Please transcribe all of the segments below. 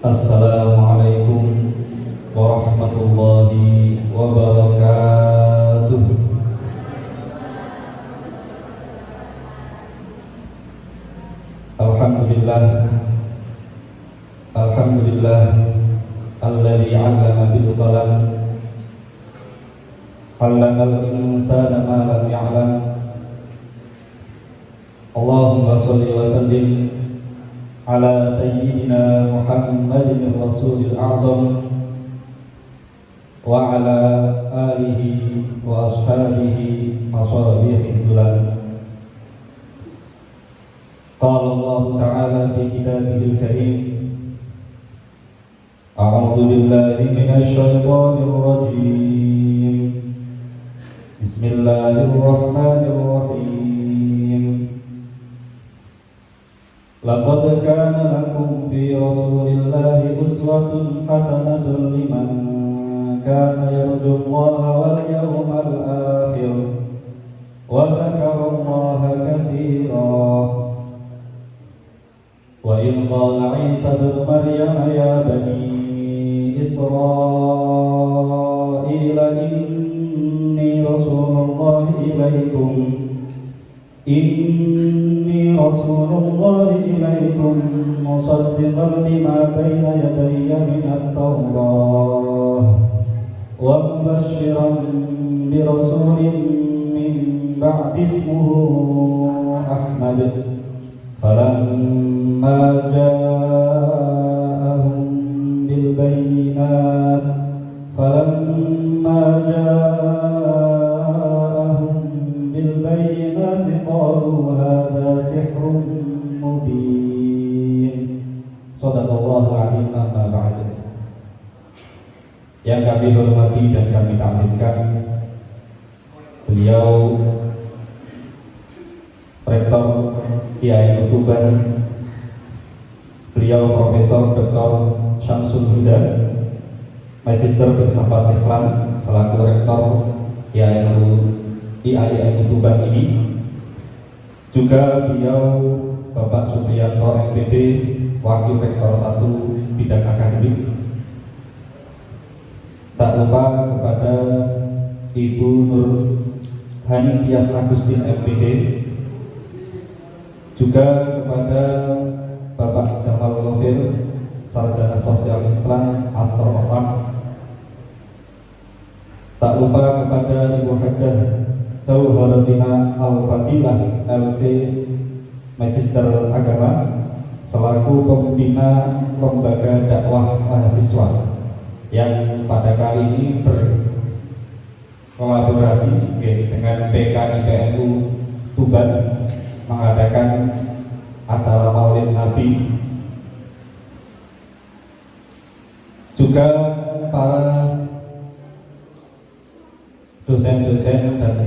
Assalamualaikum warahmatullahi wabarakatuh. Alhamdulillah, Alhamdulillah alladzi 'allama bil qalam, 'allamal insana ma lam ya'lam. Allahumma shalli wa sallim ala sayyidina Muhammadin Rasulil A'zam wa ala alihi wa ashabihi masabihil dzulal. Qala Allah Ta'ala fi kitabihil karim, a'udzu billahi minasy syaithanir rajim. Bismillahirrahmanirrahim. Laqad kana lakum fi Rasulillahi uswatun hasanatun liman kana yarjullaha wal yawmal akhir wa dzakarallaha katsiran. Wa in qala Isa ibn Maryam ya bani Israila inni rasulullahi ilaikum musaddiqan lima bayna yadayya minat tawrah wa mubashiran bi rasulin min ba'di ismuhu Ahmad. Falamma ja'ahum bil bayyinat qalu hadza sihrun mubin. Shadaqallahu a'lim. Amma ba'd. Yang kami hormati dan kami tampilkan, beliau Rektor IAIN Tuban, beliau Profesor Dr. Syamsul Huda, Magister Filsafat Islam selaku Rektor IAIN Tuban ini. Juga beliau Bapak Supriyanto MPD, Wakil Rektor 1 Bidang Akademik. Tak lupa kepada Ibu Nur Hani Tias Agustin MPD, juga kepada Bapak Jamal Lovir, Sarjana Sosial Islam, Master of Arts. Tak lupa kepada Ibu Hajah Jauharatina Al-Fadilah LC, Magister Agama selaku pembina Lembaga Dakwah Mahasiswa yang pada kali ini berkolaborasi dengan PKIPNU Tuban mengadakan acara Maulid Nabi. Juga para dosen-dosen dan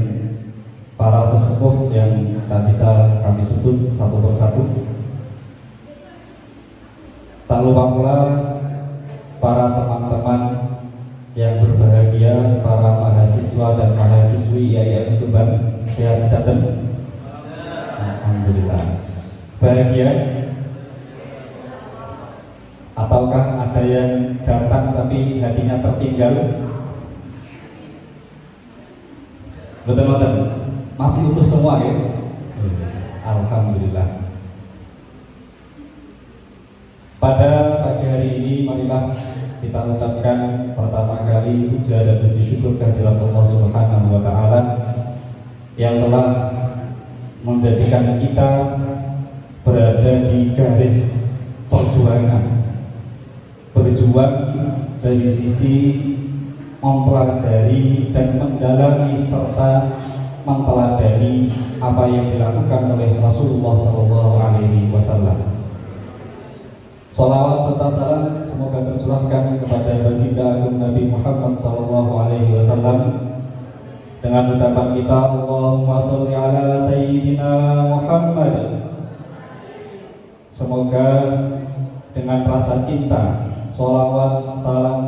para sesepuh yang tak bisa kami sebut satu persatu. Tak lupa pula para teman-teman yang berbahagia, para mahasiswa dan mahasiswi IAIN Tuban. Sehat sejahtera? Alhamdulillah. Bahagia? Ataukah ada yang datang tapi hatinya tertinggal? Betul-betul masih utuh semua ya? Alhamdulillah. Pada pagi hari ini marilah kita ucapkan pertama kali puja dan puji syukur kehadirat Allah Subhanahu wa Ta'ala yang telah menjadikan kita berada di garis perjuangan, berjuang dari sisi mempelajari dan mendalami serta menteladani apa yang dilakukan oleh Rasulullah SAW. Salawat serta salam semoga tercurahkan kepada baginda agung Nabi Muhammad SAW dengan ucapan kita Allahumma sholli ala sayyidina Muhammad. Semoga dengan rasa cinta, salawat, salam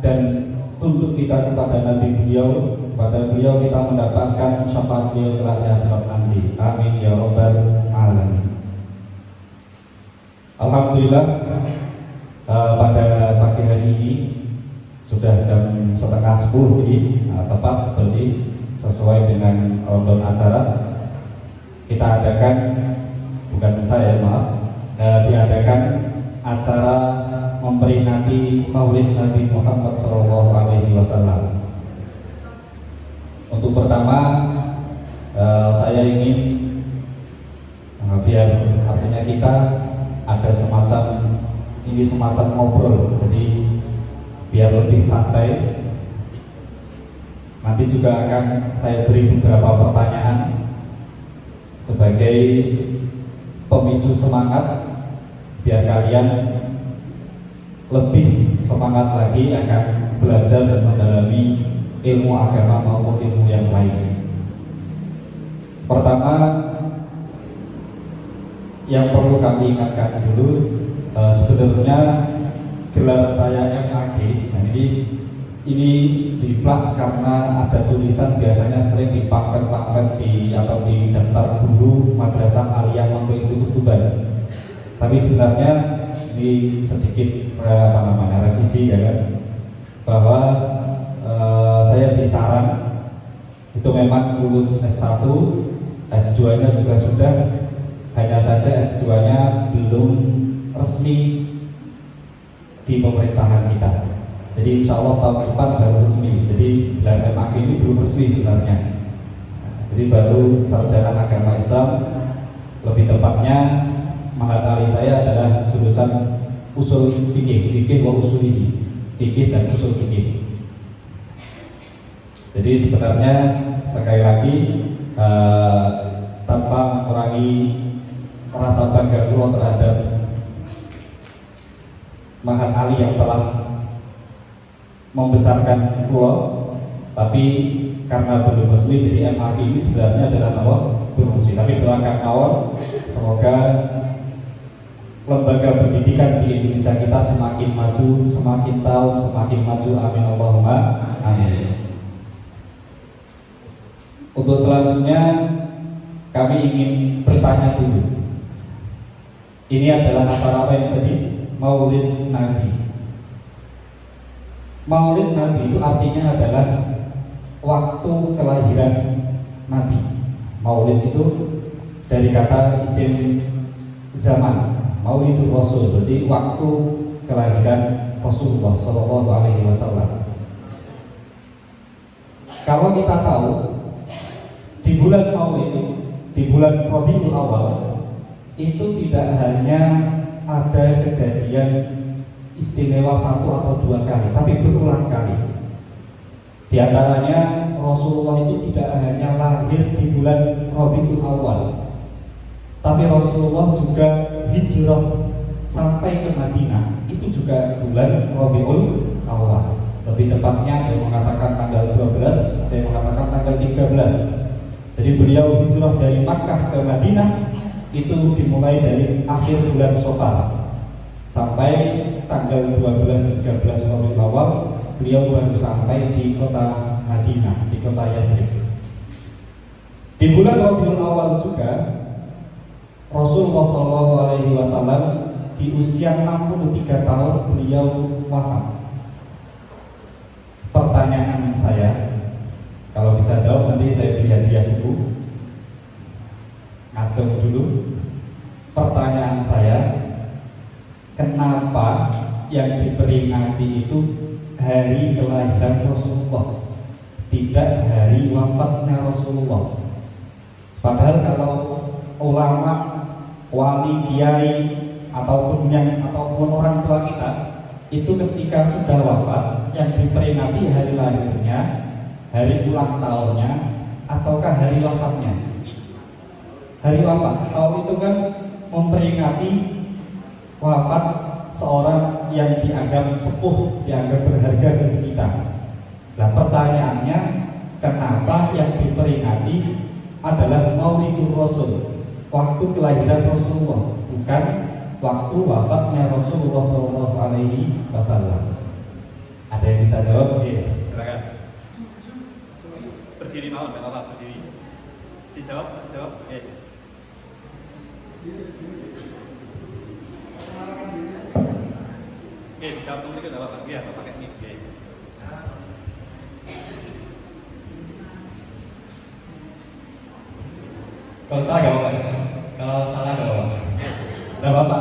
dan tunduk kita kepada Nabi beliau, kepada beliau kita mendapatkan syafaat beliau kelak di akhirat nanti. Amin ya rabbal alamin. Alhamdulillah, pada ini sudah jam setengah 10 ini, tepat berarti sesuai dengan rundown acara. Kita adakan, bukan saya maaf, diadakan acara memperingati Maulid Nabi Muhammad SAW. Untuk pertama, saya ingin biar artinya kita ada semacam ngobrol, jadi biar lebih santai. Nanti juga akan saya beri beberapa pertanyaan sebagai pemicu semangat biar kalian lebih semangat lagi akan belajar dan mendalami ilmu agama maupun ilmu yang lain. Pertama, yang perlu kami ingatkan dulu, sebenarnya gelar saya MAG, nah ini jiplak karena ada tulisan biasanya sering di pamflet atau di daftar guru Madrasah Aliyah Pondok Ibu Tuban. Tapi sebenarnya ini sedikit revisi ya kan, bahwa saya disaran itu memang lulus S1, S2-nya juga sudah, hanya saja S2-nya belum resmi di pemerintahan kita. Jadi insya Allah tahun depan baru resmi. Jadi gelar MAG ini belum resmi sebenarnya. Jadi baru sarjana agama Islam, lebih tepatnya mahatali saya adalah jurusan usul fikih wa usulihi, fikih dan usul fikih. Jadi sebenarnya sekali lagi tanpa mengurangi rasa bangga gua terhadap Mahat Ali yang telah membesarkan gua, tapi karena belum resmi jadi MAG ini sebenarnya adalah awal berfungsi. Tapi doakan awal semoga lembaga pendidikan di Indonesia kita semakin maju, semakin tahu, semakin maju. Amin Allahumma amin. Untuk selanjutnya kami ingin bertanya dulu. Ini adalah acara apa yang tadi? Maulid Nabi. Maulid Nabi itu artinya adalah waktu kelahiran Nabi. Maulid itu dari kata isim zaman, Maulidur Rasul, berarti waktu kelahiran Rasulullah SAW. Kalau kita tahu di bulan Maulid, di bulan Rabiul Awal itu tidak hanya ada kejadian istimewa 1 atau 2 kali, tapi berulang kali. Di antaranya Rasulullah itu tidak hanya lahir di bulan Rabiul Awal, tapi Rasulullah juga hijrah sampai ke Madinah itu juga bulan Rabiul Awal. Lebih tepatnya ada yang mengatakan tanggal 12, ada yang mengatakan tanggal 13. Jadi beliau hijrah dari Makkah ke Madinah itu dimulai dari akhir bulan Safar sampai tanggal 12-13 Rabiul Awal beliau baru sampai di kota Madinah, di kota Yathrib. Di bulan Rabiul Awal juga Rasulullah SAW di usia 63 tahun beliau wafat. Pertanyaan saya, kalau bisa jawab nanti saya beri hadiah buku. Ngacung dulu. Pertanyaan saya, kenapa yang diperingati itu hari kelahiran Rasulullah, tidak hari wafatnya Rasulullah? Padahal kalau ulama, wali, kiai ataupun orang tua kita itu ketika sudah wafat yang diperingati hari lahirnya, hari ulang tahunnya, ataukah hari wafatnya? Hari wafat. Tahun itu kan memperingati wafat seorang yang dianggap sepuh, dianggap berharga bagi kita. Nah pertanyaannya, kenapa yang diperingati adalah Maulidur Rasul, waktu kelahiran Rasulullah, bukan waktu wafatnya Rasulullah SAW? Ada yang bisa jawab? Oke, silakan. Berdiri mau, nggak apa-apa, berdiri. Dijawab, jawab. Oke. Jawab dulu kita apa? Iya, pakai mic. Kalau salah gak apa-apa. Kalau salah gak apa-apa. Gak apa-apa.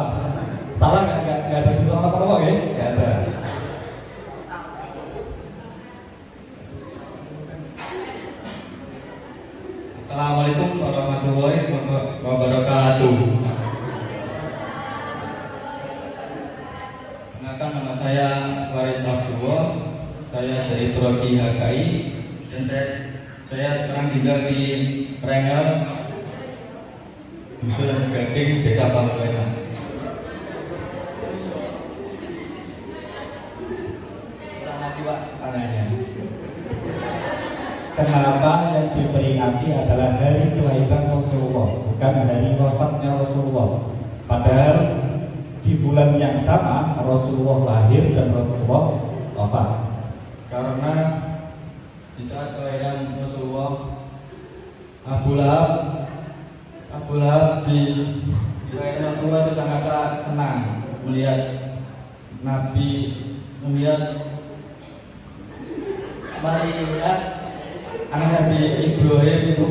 Salah nggak ada tutup apa-apa, ya? Nggak ada. Assalamualaikum warahmatullahi wabarakatuh. Perkenalkan, nama saya Faris Abdullah. Saya dari Prodi HKI dan saya sekarang tinggal di Rengel, Dusun Gading, Desa Pambuetan. Kenapa yang diperingati adalah hari kelahiran Rasulullah, bukan hari wafatnya Rasulullah? Padahal di bulan yang sama Rasulullah lahir dan Rasulullah wafat. Karena di saat kelahiran Rasulullah, Abu Lahab di kelahiran Rasulullah itu sangatlah senang melihat anak Nabi Ibrahim itu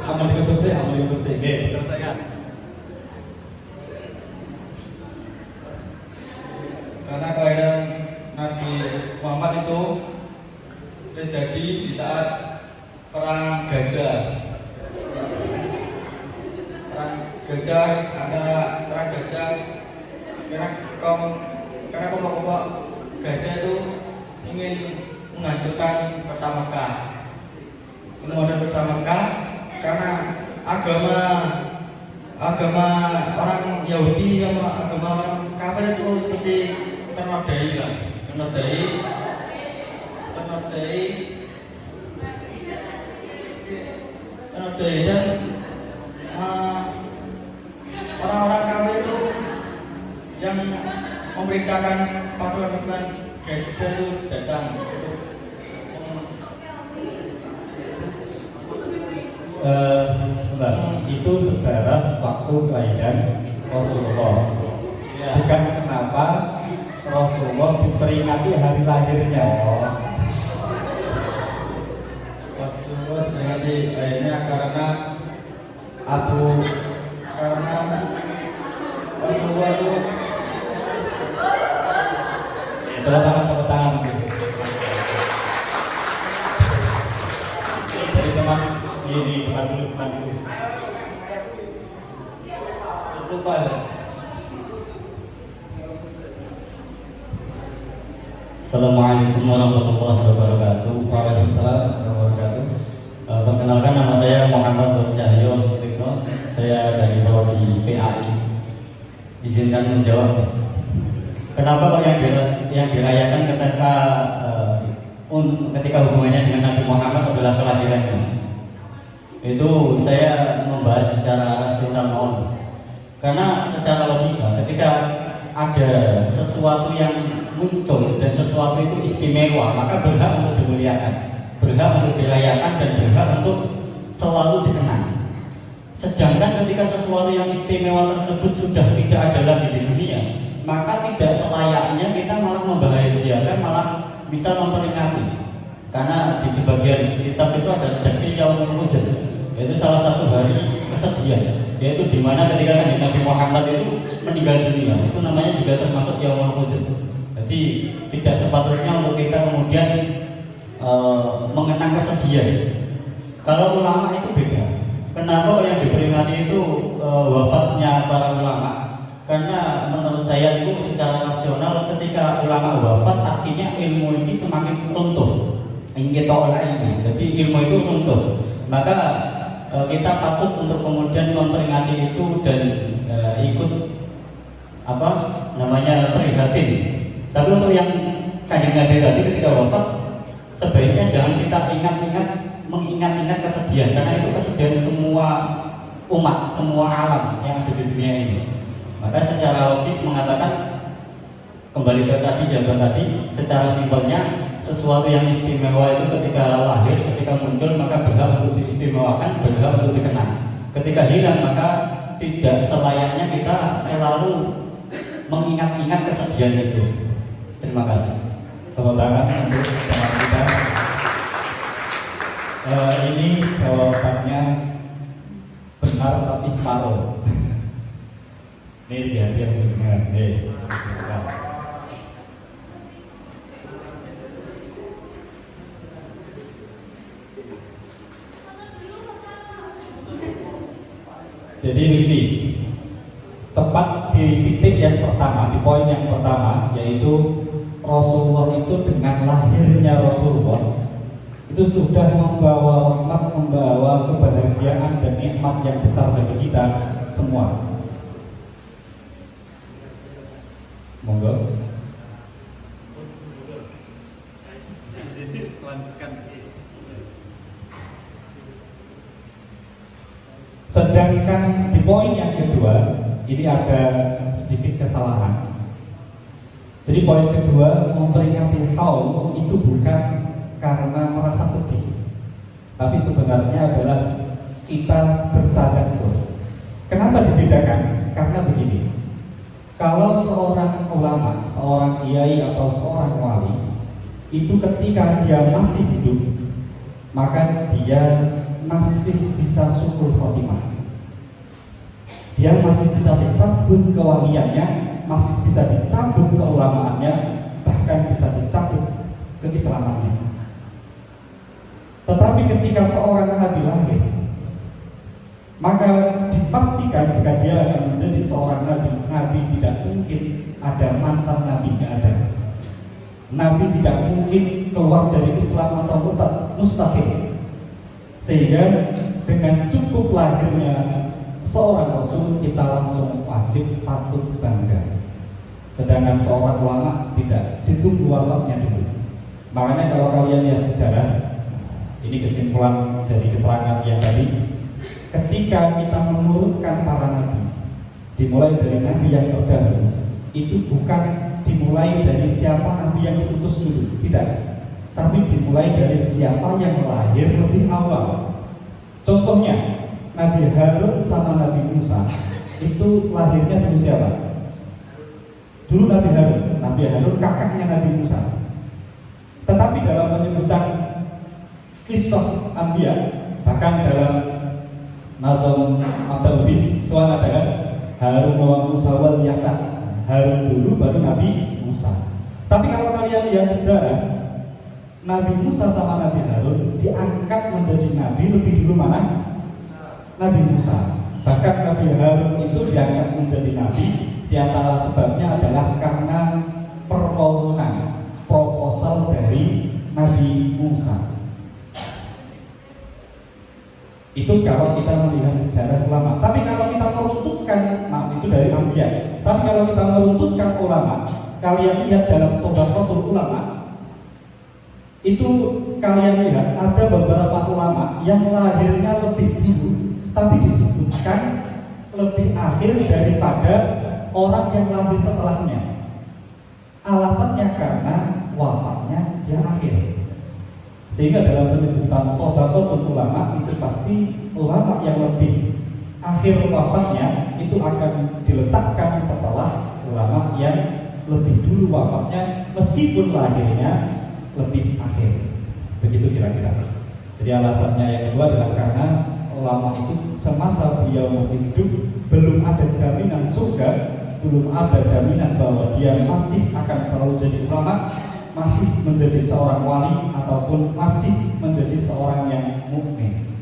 Amal konstruksi, selesaikan. karena kelahiran Nabi Muhammad itu terjadi di saat perang gajah. Karena kelompok gajah itu ingin menghancurkan kota Mekah. Kemudian kota Mekah karena agama orang Yahudi sama agama orang kafir itu seperti ternodai dan orang-orang kafir itu yang memerintahkan pasukan-pasukan gajah itu datang untuk itu sejarah waktu kelahiran Rasulullah. ya. Bukan kenapa Rasulullah diperingati hari lahirnya. Rasulullah diperingati akhirnya karena Rasulullah itu Tepuk tangan. Jadi teman ini depan dulu. lupa ya. Assalamualaikum warahmatullahi wabarakatuh. Waalaikumsalam warahmatullahi wabarakatuh. Perkenalkan, nama saya Muhammad Nur Cahyo Sutikno. Saya dari Prodi PAI. Izinkan menjawab. Kenapa kok yang dirayakan ketika hubungannya dengan Nabi Muhammad adalah kelahirannya? Itu saya membahas secara rasional. Karena secara logika, ketika ada sesuatu yang muncul dan sesuatu itu istimewa, maka berhak untuk dimuliakan, berhak untuk dirayakan, dan berhak untuk selalu dikenang. Sedangkan ketika sesuatu yang istimewa tersebut sudah tidak ada lagi di dunia, maka tidak selayaknya kita malah membahagiakan, malah bisa memperingati. Karena di sebagian kitab itu ada redaksi Yaumul Huzn, yaitu salah satu hari kesedihan, yaitu dimana ketika Nabi Muhammad itu meninggal dunia, itu namanya juga termasuk Yaumul Huzn. Jadi tidak sepatutnya untuk kita kemudian mengenang kesedihan. Kalau ulama itu beda. Kenapa yang diperingati itu wafatnya para ulama? Karena menurut saya itu secara rasional, ketika ulama wafat artinya ilmu ini semakin runtuh. Jadi ilmu itu runtuh. Maka kita patut untuk kemudian memperingati itu dan ikut prihatin. Tapi untuk yang Kanjeng Nabi tadi ketika wafat, sebaiknya jangan kita mengingat-ingat kesedihan, karena itu kesedihan semua umat, semua alam yang ada di dunia ini. Maka secara logis mengatakan, kembali ke jawaban tadi, secara simpelnya sesuatu yang istimewa itu ketika lahir, ketika muncul, maka berhak diistimewakan berhak untuk dikenang. Ketika hilang maka tidak selayaknya kita selalu mengingat-ingat kesedihan itu. Terima kasih. Tepuk tangan untuk teman kita. Ini jawabannya benar tapi separuh. Ini dia dengar. Jadi ini tepat di titik yang pertama, di poin yang pertama, yaitu Rasulullah itu dengan lahirnya Rasulullah itu sudah membawa rahmat, membawa kebahagiaan dan nikmat yang besar bagi kita semua. Monggo. Sedangkan di poin yang kedua ini ada sedikit kesalahan. Jadi poin kedua, memperingati haul itu bukan karena merasa sedih, tapi sebenarnya adalah kita bertadabbur. Kenapa dibedakan? Karena begini, kalau seorang ulama, seorang kiai atau seorang wali itu ketika dia masih hidup, maka dia masih bisa syukur khotimah. Dia masih bisa dicabut kewaliannya, masih bisa dicabut keulamaannya, bahkan bisa dicabut keislamannya. Tetapi ketika seorang nabi lahir, maka dipastikan jika dia akan menjadi seorang nabi tidak mungkin ada mantan nabi, tidak ada. Nabi tidak mungkin keluar dari Islam atau murtad, mustahil. Sehingga dengan cukup lahirnya seorang rasul kita langsung wajib patut bangga. Sedangkan seorang ulama tidak, ditunggu wafatnya dulu. Makanya kalau kalian lihat sejarah, ini kesimpulan dari keterangan yang tadi, ketika kita mengurutkan para nabi, dimulai dari nabi yang terdahulu, itu bukan dimulai dari siapa nabi yang diutus dulu, tidak, tapi dimulai dari siapa yang lahir lebih awal. Contohnya Nabi Harun sama Nabi Musa itu lahirnya dulu siapa? Dulu Nabi Harun. Nabi Harun kakaknya Nabi Musa. Tetapi dalam penyebutan kisah Anbiya, bahkan dalam Nazam At-Talbis itu ada Harun wa Musa wal Yasa. Harun dulu baru Nabi Musa. Tapi kalau kalian lihat sejarah, Nabi Musa sama Nabi Harun diangkat menjadi nabi lebih dulu mana? Nabi Musa. Bahkan Nabi Harun itu diangkat menjadi nabi, di antara sebabnya adalah karena permohonan proposal dari Nabi Musa. Itu kalau kita melihat sejarah ulama. Tapi kalau kita meruntutkan, itu dari Anbiya. Tapi kalau kita meruntutkan ulama, kalian lihat dalam Tabaqatul Ulama, itu kalian lihat ada beberapa ulama yang lahirnya lebih dulu, tapi disebutkan lebih akhir daripada orang yang lahir setelahnya. Alasannya karena wafatnya dia akhir. Sehingga dalam penyebutan Tabaqatul Ulama itu pasti ulama yang lebih akhir wafatnya itu akan diletakkan setelah ulama yang lebih dulu wafatnya, meskipun lahirnya lebih akhir. Begitu kira-kira. Jadi alasannya yang kedua adalah karena ulama itu semasa beliau masih hidup belum ada jaminan surga, belum ada jaminan bahwa dia masih akan selalu jadi ulama, masih menjadi seorang wali, ataupun masih menjadi seorang yang mukmin.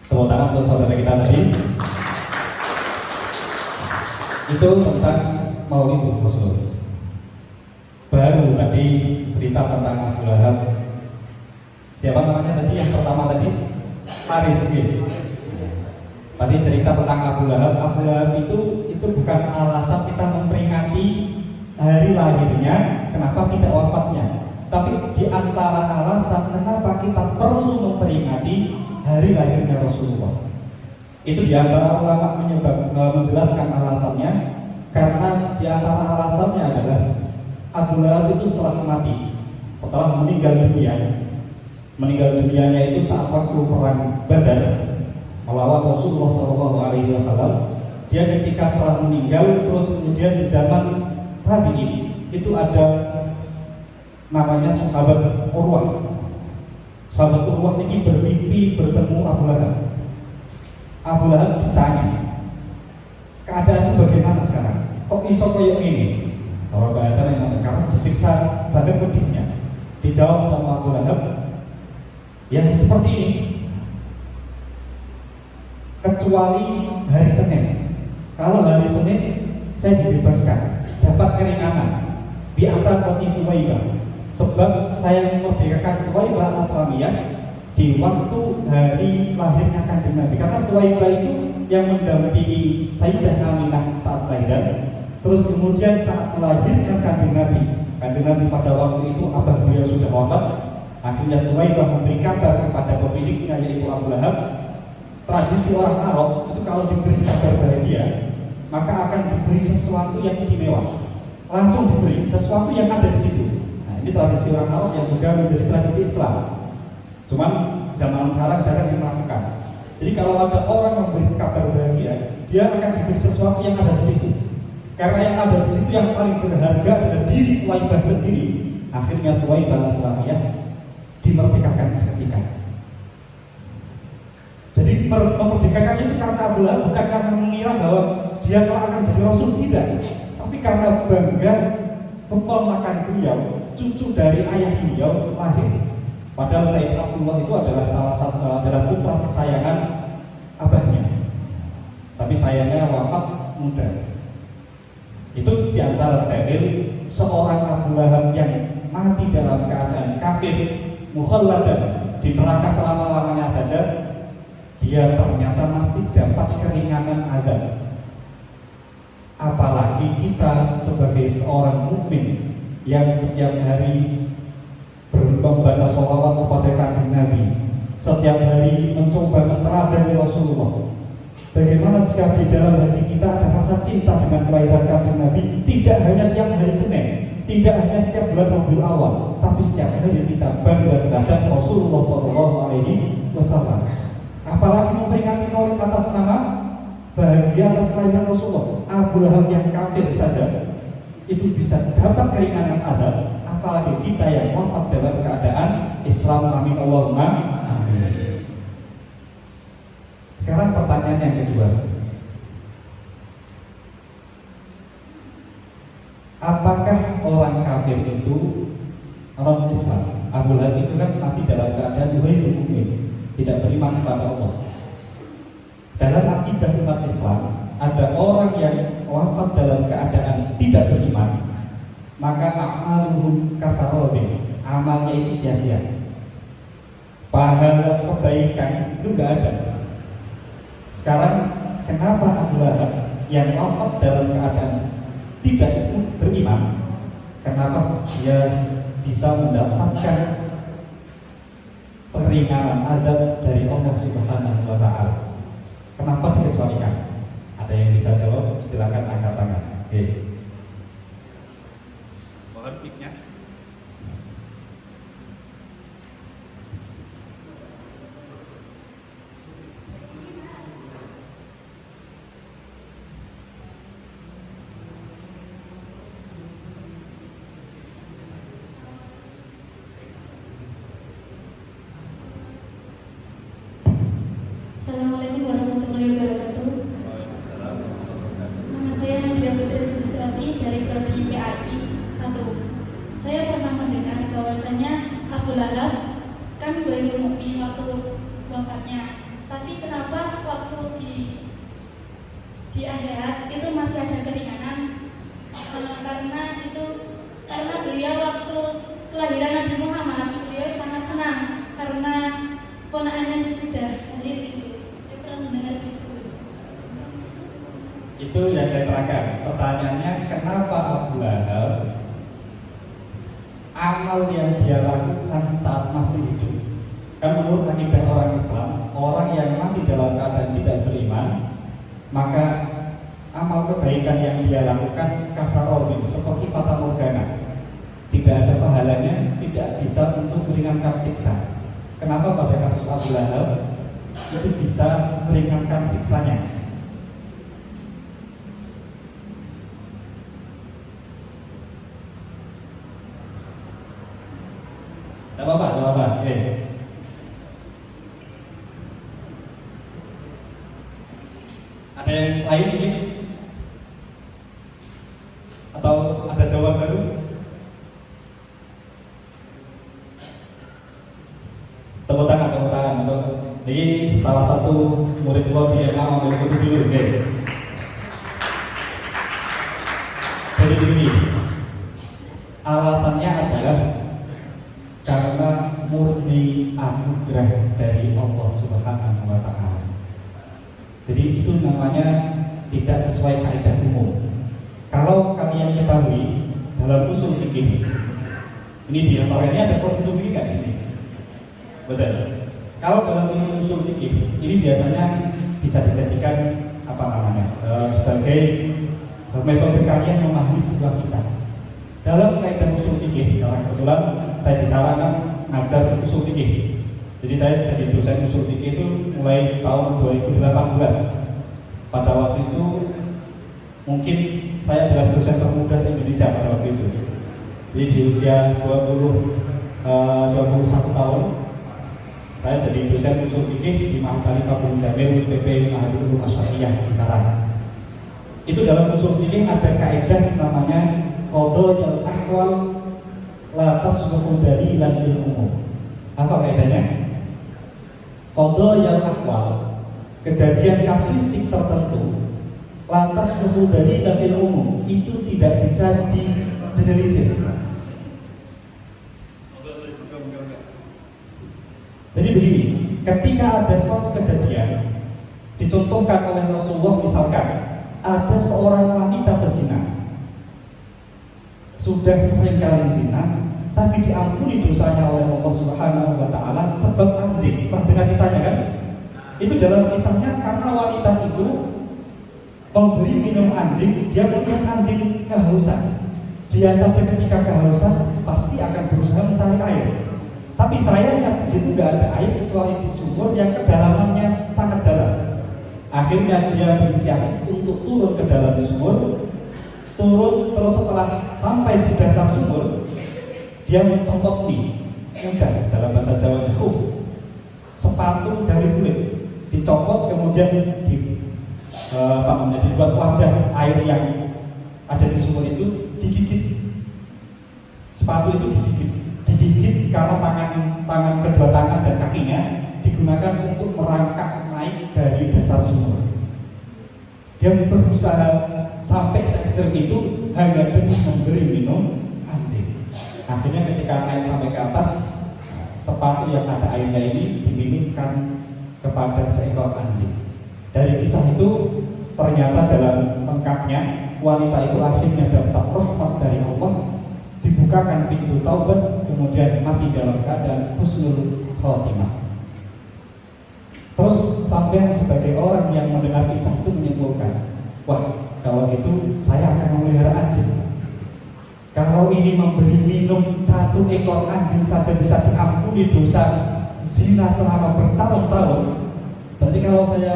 Tepuk tangan untuk saudara kita tadi. Itu tentang Maulidul Rasul. Baru tadi cerita tentang Abu Lahab. Siapa namanya tadi yang pertama tadi? Haris. Tadi cerita tentang Abu Lahab. Abu Lahab itu bukan alasan kita memperingati hari lahirnya, kenapa tidak wafatnya. Tapi di antara alasan kenapa kita perlu memperingati hari lahirnya Rasulullah. Itu di antara ulama menjelaskan alasannya, karena di antara alasannya adalah Abu Lahab itu setelah mati, setelah meninggal dunia, meninggal dunianya itu saat waktu perang Badar melawan Rasulullah SAW. Dia ketika setelah meninggal, terus kemudian di zaman tabi'in itu ada namanya sahabat Urwah. Sahabat Urwah ini bermimpi bertemu Abu Lahab. Abu Lahab ditanya, keadaannya bagaimana sekarang? Kok iso koyo ini? Cara bahasa yang karena disiksa banget pedihnya. Dijawab sama Abu Lahab, ya seperti ini, kecuali hari Senin. Kalau hari Senin saya dibebaskan, dapat keringanan di antara roti Suwaibah, sebab saya memerdekakan Suwaibah Aslamiyah di waktu hari lahirnya Kanjeng Nabi. Karena Suwaibah itu yang mendampingi Sayyidah Aminah saat lahiran. Terus kemudian saat melahirkan Kanjeng Nabi pada waktu itu abah beliau sudah wafat. Akhirnya Suwaibah memberi kabar kepada pemiliknya yaitu Abu Lahab. Tradisi orang Arab itu kalau diberi kabar bahagia maka akan diberi sesuatu yang istimewa, langsung diberi sesuatu yang ada di situ. Nah, ini tradisi orang Arab yang juga menjadi tradisi Islam. Cuman zaman sekarang jarang dilakukan. Jadi kalau ada orang memberi kabar bahagia, dia akan diberi sesuatu yang ada di situ. Karena yang ada di situ yang paling berharga adalah diri Suwaibah sendiri. Akhirnya Suwaibah Aslamiyah dimerdekakan seketika. Jadi memerdekakan itu karena Abu Lahab, bukan karena mengira bahwa dia akan jadi Rasul, tidak. Tapi karena bangga keponakan beliau, cucu dari ayah beliau lahir. Padahal Sayyid Abdullah itu adalah adalah putra kesayangan abahnya. Tapi sayangnya wafat muda. Itu diantara dalil seorang Abu Lahab yang mati dalam keadaan kafir, mukhalladan, di neraka selama-lamanya saja, dia ternyata masih dapat keringanan azab. Apalagi kita sebagai seorang mukmin yang setiap hari membaca sholawat kepada Kanjeng Nabi, setiap hari mencoba meneladani Rasulullah. Bagaimana jika di dalam hati kita ada rasa cinta dengan kelahiran Kanjeng Nabi, tidak hanya tiap hari Senin, tidak hanya setiap bulan Rabiul Awal, tapi setiap hari kita bangga terhadap Rasulullah SAW. Apalagi memperingati Maulid atas nama bahagia atas kelahiran Rasulullah. Abu Lahab yang kafir saja itu bisa dapat keringanan azab, apalagi kita yang wafat dalam keadaan Islam. Amin Allahumma amin. Sekarang pertanyaan yang kedua, apakah orang kafir itu orang Islam? Abu Lahab itu kan mati dalam keadaan ghairu mu'min, tidak beriman kepada Allah. Dalam akidah umat Islam, ada orang yang wafat dalam keadaan tidak beriman, maka amaluhum kasarobin, amalnya itu sia-sia, pahala kebaikan itu gak ada. Sekarang kenapa Abu Lahab yang wafat dalam keadaan tidak beriman, kenapa dia bisa mendapatkan keringanan azab dari Allah Subhanahu wa Ta'ala? Kenapa dikecualikan? Ada yang bisa jawab? Silakan angkat tangan. Oke. Mohon mic-nya. Assalamualaikum warahmatullahi wabarakatuh. Nama saya Nadia Putri Sustrati dari Prodi PAI 1. Saya pernah mendengar bahwasanya Abu Lahab kan ghairu mukmin waktu wafatnya. Tapi kenapa waktu di akhirat itu masih ada keringanan? Karena beliau waktu kelahiran Nabi Muhammad, beliau sangat senang karena ponakannya sudah hadir gitu. Itu yang saya terangkan. Pertanyaannya, kenapa Abu Lahab amal yang dia lakukan saat masih hidup, kan menurut akidah orang Islam, orang yang mati dalam keadaan tidak beriman, maka amal kebaikan yang dia lakukan kasarobin, seperti fata morgana, tidak ada pahalanya, tidak bisa untuk meringankan siksa. kenapa pada kasus Abu Lahab itu bisa meringankan siksanya. Tidak apa-apa. Oke. Ada yang lain ini? Atau ada jawaban baru? Tepuk tangan untuk ini salah satu murid lo di MA ambil foto dulu, oke. Jadi begini, alasannya adalah karena murni anugerah dari Allah Subhanahu wa Ta'ala. Jadi itu namanya tidak sesuai kaidah umum. Kalau kalian ketahui dalam usul fikih, ini di antaranya ada usul fikih nggak di sini? Betul. Kalau dalam ilmu usul fikih ini biasanya bisa dijadikan sebagai metode kalian memahami sebuah kisah. Dalam kaidah usul fikih, karena kebetulan saya disarankan ngajar usul fikih. Jadi saya jadi dosen usul fikih itu mulai tahun 2018. Pada waktu itu mungkin saya adalah dosen termuda se-Indonesia pada waktu itu. Jadi di usia 21 tahun saya jadi dosen usul fikih di Ma'had Khalifatul Jamil PP Nahdlatul Ulama Syariah di Sarang. Itu dalam usul fikih ada kaidah namanya qadha'ul ahwal la tasbuhu dalilan lil umum. Apa kaidahnya? Qadha'ul ahwal, kejadian kasuistik tertentu lantas tasbuhu dalilan lil umum, itu tidak bisa digeneralisir. Jadi begini, ketika ada suatu kejadian dicontohkan oleh Rasulullah, misalkan ada seorang wanita berzina, sudah sering kali zina, tapi diampuni dosanya oleh Allah Subhanahu wa Ta'ala sebab anjing. Pernah dengar kisahnya kan? Itu dalam kisahnya karena wanita itu memberi minum anjing, dia melihat anjing kehausan. Dia saja ketika kehausan pasti akan berusaha mencari air. Tapi sayangnya di situ nggak ada air kecuali di sumur yang kedalamannya sangat dalam. Akhirnya dia berinisiatif untuk turun ke dalam sumur. Turun, terus setelah sampai di dasar sumur, dia mencopot mujah, dalam bahasa Jawa khuf, sepatu dari kulit, dicopot kemudian dibuat wadah air yang ada di sumur itu digigit. Sepatu itu digigit karena tangan kedua tangan dan kakinya digunakan untuk merangkak naik dari dasar sumur. Dia berusaha sampai se-ekstrem itu hanya demi memberi minum anjing. Akhirnya ketika naik sampai ke atas, sepatu yang ada airnya ini diminumkan kepada seekor anjing. Dari kisah itu ternyata dalam lengkapnya wanita itu akhirnya dapat rahmat dari Allah, dibukakan pintu taubat, kemudian mati dalam keadaan husnul khotimah. Terus sampai sebagai orang yang mendengar kisah itu menyimpulkan, wah, kalau gitu saya akan memelihara anjing. Kalau ini memberi minum satu ekor anjing saja bisa diampuni dosa zina selama bertahun-tahun, berarti kalau saya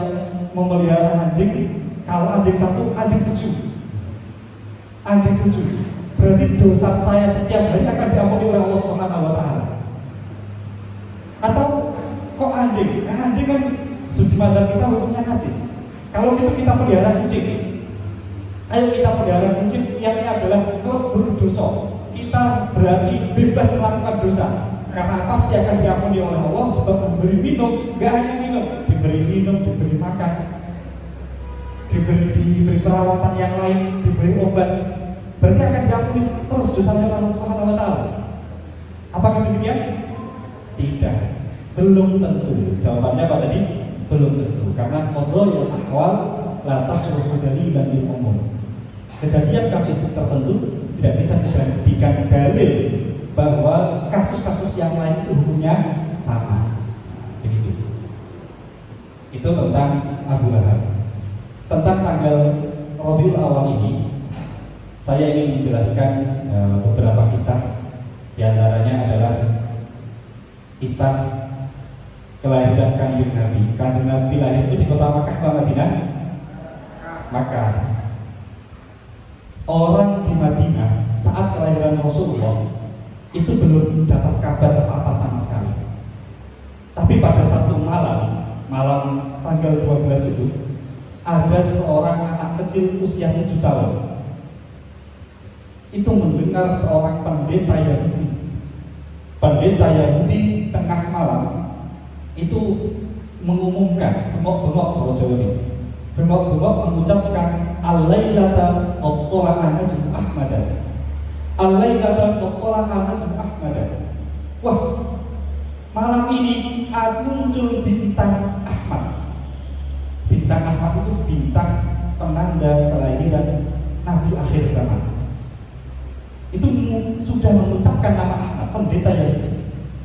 memelihara anjing, kalau anjing satu, anjing tujuh, berarti dosa saya setiap hari akan diampuni oleh Allah Subhanahu wa Ta'ala. Atau kok anjing? Nah, anjing kan sudi madzhab kita hukumnya najis. Kalau gitu kita pelihara kucing. Ayo kita pelihara kucing yang ini adalah lebur dosa. Kita berarti bebas melakukan dosa. Karena pasti akan diampuni oleh Allah sebab memberi minum, gak hanya minum, diberi minum, diberi makan, diberi perawatan yang lain, diberi obat. Berarti akan diampuni terus dosanya Allah Subhanahu wa Ta'ala. Apakah demikian? Tidak. Belum tentu. Jawabannya apa tadi? Belum tentu. Karena qadha'ul ahwal la tasruhu dalilan lil umum. Kejadian kasus tertentu tidak bisa dijadikan dalil bahwa kasus-kasus yang lain itu hukumnya sama. Begitu. Itu tentang Abu Lahab. Tentang tanggal Rabiul Awal ini, saya ingin menjelaskan beberapa kisah. Di antaranya adalah kisah kelahiran Kanjeng Nabi. Kanjeng Nabi lahir itu di kota Makkah atau Madinah? Makkah. Orang di Madinah saat kelahiran Rasulullah itu belum dapat kabar apa-apa sama sekali. Tapi pada satu malam tanggal 12 itu, ada seorang anak kecil usia 7 tahun itu mendengar seorang pendeta Yahudi tengah malam itu mengumumkan, bengok-bengok Jawa-Jawa ini, bengok-bengok mengucapkan al-lailata qattala najm Ahmad. Al-lailata qattala najm Ahmad. Wah, malam ini muncul bintang Ahmad. Bintang Ahmad itu bintang penanda kelahiran Nabi akhir zaman. Itu sudah mengucapkan nama Ahmad, pendeta Yahudi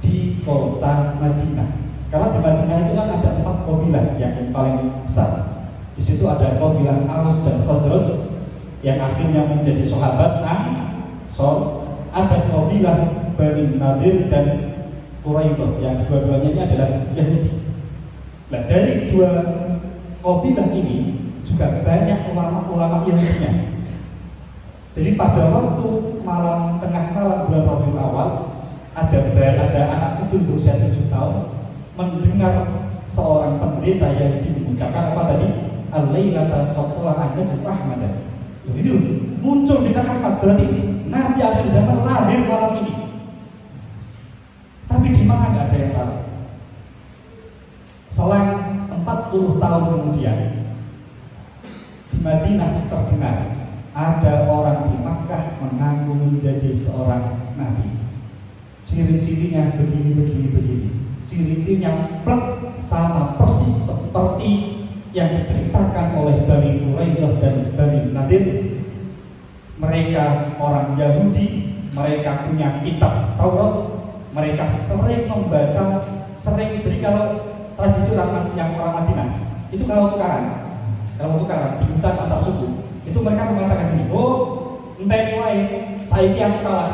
di kota Madinah. Karena di Madinah itu kan ada 4 kabilah yang paling besar. Di situ ada kabilah Aus dan Khazraj yang akhirnya menjadi sahabat Ansor. Ada kabilah Bani Nadir dan Quraidah yang kedua-duanya ini adalah Yahudi. Nah, dari 2 kabilah ini juga banyak ulama-ulama Yahudinya. Jadi pada waktu tengah malam bulan Rabiul Awal, ada anak kecil berusia 7 tahun mendengar seorang pendeta Yahudi mengucapkan apa tadi? Al-lailata qattala najm Ahmad. Jadi muncul di Ahmad, berarti Nabi akhir zaman lahir malam ini. Tapi di mana nggak ada yang tahu. Selang 40 tahun kemudian di Madinah terdengar ada orang di Makkah mengaku menjadi seorang nabi. Ciri-cirinya begini. Ciri-cirinya plek sama persis seperti yang diceritakan oleh Bani Quraidah dan Bani Nadir. Mereka orang Yahudi, mereka punya kitab Taurat, mereka sering membaca, jadi kalau tradisi orang Madinah itu kalau tukaran di hutan antar suku, itu mereka mengatakan gini, entah wae, saiki aku kalah,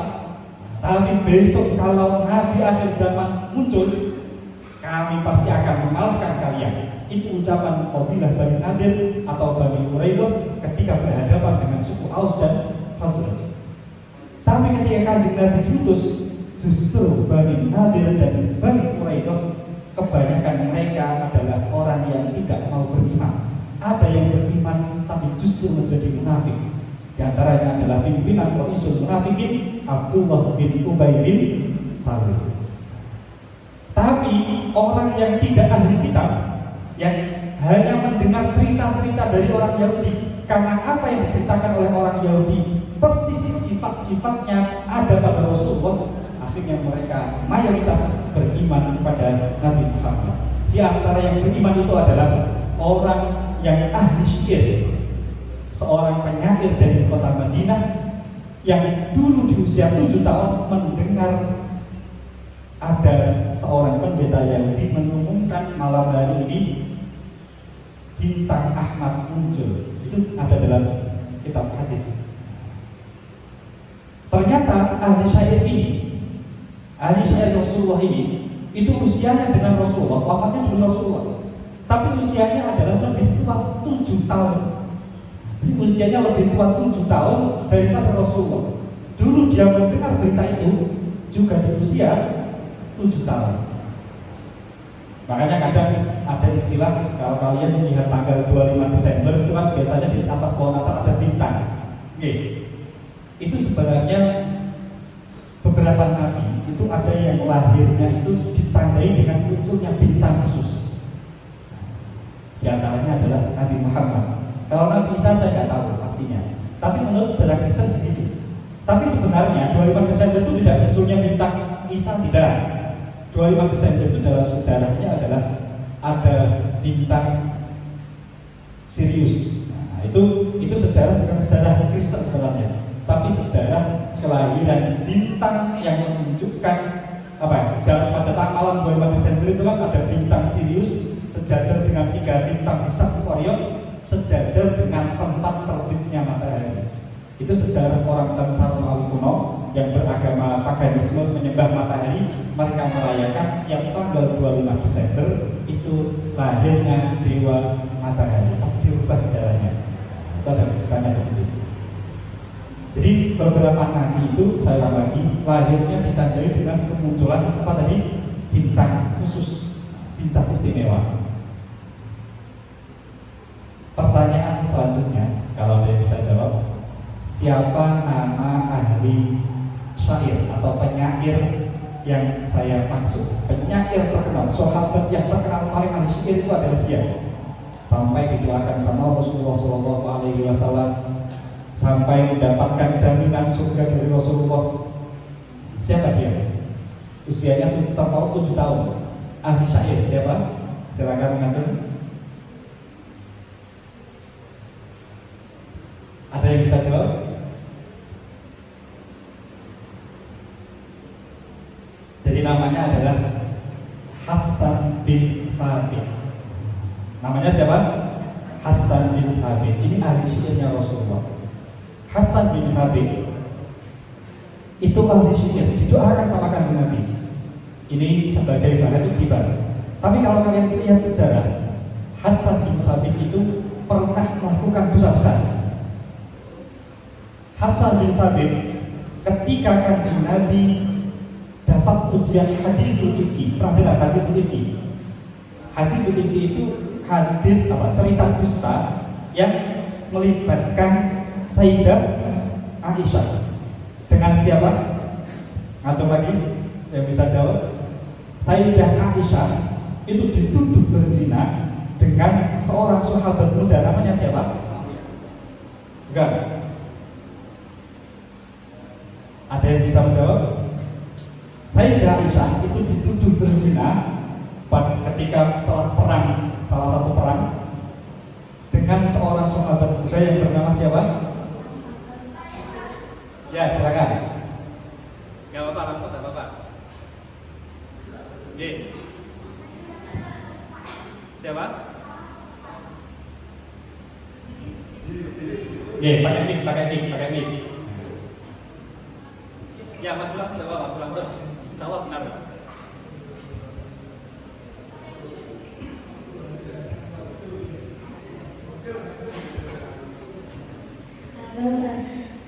tapi besok kalau Nabi akhir zaman muncul, kami pasti akan mengalahkan kalian. Itu ucapan kabilah Bani Nadir atau Bani Quraidah ketika berhadapan dengan suku Aus dan Khazraj. Tapi ketika Kanjeng Nabi diutus, justru Bani Nadir dan Bani Quraidah kebanyakan mereka adalah orang yang tidak mau beriman. Ada yang beriman tapi justru menjadi munafik. Di antaranya adalah pimpinan Ra'isul Munafikin Abdullah bin Ubay bin Salul. Tapi orang yang tidak ahli kitab, yang hanya mendengar cerita-cerita dari orang Yahudi, karena apa yang diceritakan oleh orang Yahudi persis sifat-sifatnya ada pada Rasulullah, akhirnya mereka mayoritas beriman kepada Nabi Muhammad. Di antara yang beriman itu adalah orang yang ahli syair, seorang penyair dari kota Madinah yang dulu di usia 7 tahun mendengar ada seorang pendeta Yahudi mengumumkan malam hari ini bintang Ahmad muncul. Itu ada dalam kitab hadis. Ternyata ahli syair Rasulullah ini itu usianya dengan Rasulullah, wafatnya dengan Rasulullah, tapi usianya adalah lebih tua 7 tahun. Jadi usianya lebih tua 7 tahun daripada Rasulullah. Dulu dia mendengar berita itu juga di usia 7 tahun. Makanya kadang ada istilah, kalau kalian melihat tanggal 25 Desember itu kan biasanya di atas pohon Natal ada bintang. Itu sebenarnya beberapa nabi itu ada yang lahirnya itu ditandai dengan munculnya bintang khusus. Di antaranya adalah Nabi Muhammad. Kalau Nabi Isa saya nggak tahu pastinya, tapi menurut sejarah Kristen begitu. Tapi sebenarnya 25 Desember itu tidak munculnya bintang Isa, tidak. 25 Desember itu dalam sejarahnya adalah ada bintang Sirius. Nah, itu sejarah bukan sejarah Kristen sebenarnya, tapi sejarah kelahiran bintang yang menunjukkan dalam pada malam 25 Desember itu kan ada bintang Sirius sejajar dengan 3 bintang besar Orion, sejajar dengan tempat terbitnya matahari. Itu sejarah orang bangsa Romawi kuno. yang beragama paganisme menyembah matahari, mereka merayakan yang tanggal 25 Desember itu lahirnya dewa matahari, tapi dirubah sejarahnya. Itu ada ceritanya begitu. Jadi beberapa nabi itu saya ulang lagi lahirnya ditandai dengan kemunculan apa tadi, bintang khusus, bintang istimewa. Pertanyaan selanjutnya, kalau ada yang bisa jawab, siapa nama ahli syair atau penyair yang saya maksud? Penyair terkenal, sahabat yang terkenal paling ahli syair itu adalah dia. Sampai didoakan sama Rasulullah SAW, sampai mendapatkan jaminan surga dari Rasulullah. Siapa dia? Usianya terpaut 7 tahun. Ahli syair siapa? Silakan mengajar. Ada yang bisa jawab? Jadi namanya adalah Hasan bin Thabit. Namanya siapa? Hasan bin Thabit. Ini ahli syairnya Rasulullah. Hasan bin Thabit itu ahli syair, didoakan sama Kanjeng Nabi. Ini sebagai bahan iktibar. Tapi kalau kalian lihat sejarah, Hasan bin Thabit itu pernah melakukan dosa besar. Hasan bin Thabit ketika Kanjeng Nabi dapat ujian hadithul ifki. Pernah dengar hadithul ifki? Hadithul ifki itu hadis apa? Cerita dusta yang melibatkan Sayyidah Aisyah dengan siapa? Ngaco lagi yang bisa jawab. Sayyidah Aisyah itu dituduh berzina dengan seorang sahabat muda, namanya siapa? Enggak. Ada yang bisa menjawab? Sayyidah Aisyah itu dituduh berzina ketika setelah perang, salah satu perang, dengan seorang sahabat muda yang bernama siapa? Ya, silakan. Gak apa-apa, langsung gak apa-apa. Ye. Siapa? Ye, pakai mic. Ya, maju langsung, gak apa-apa, maju langsung. Insya benar.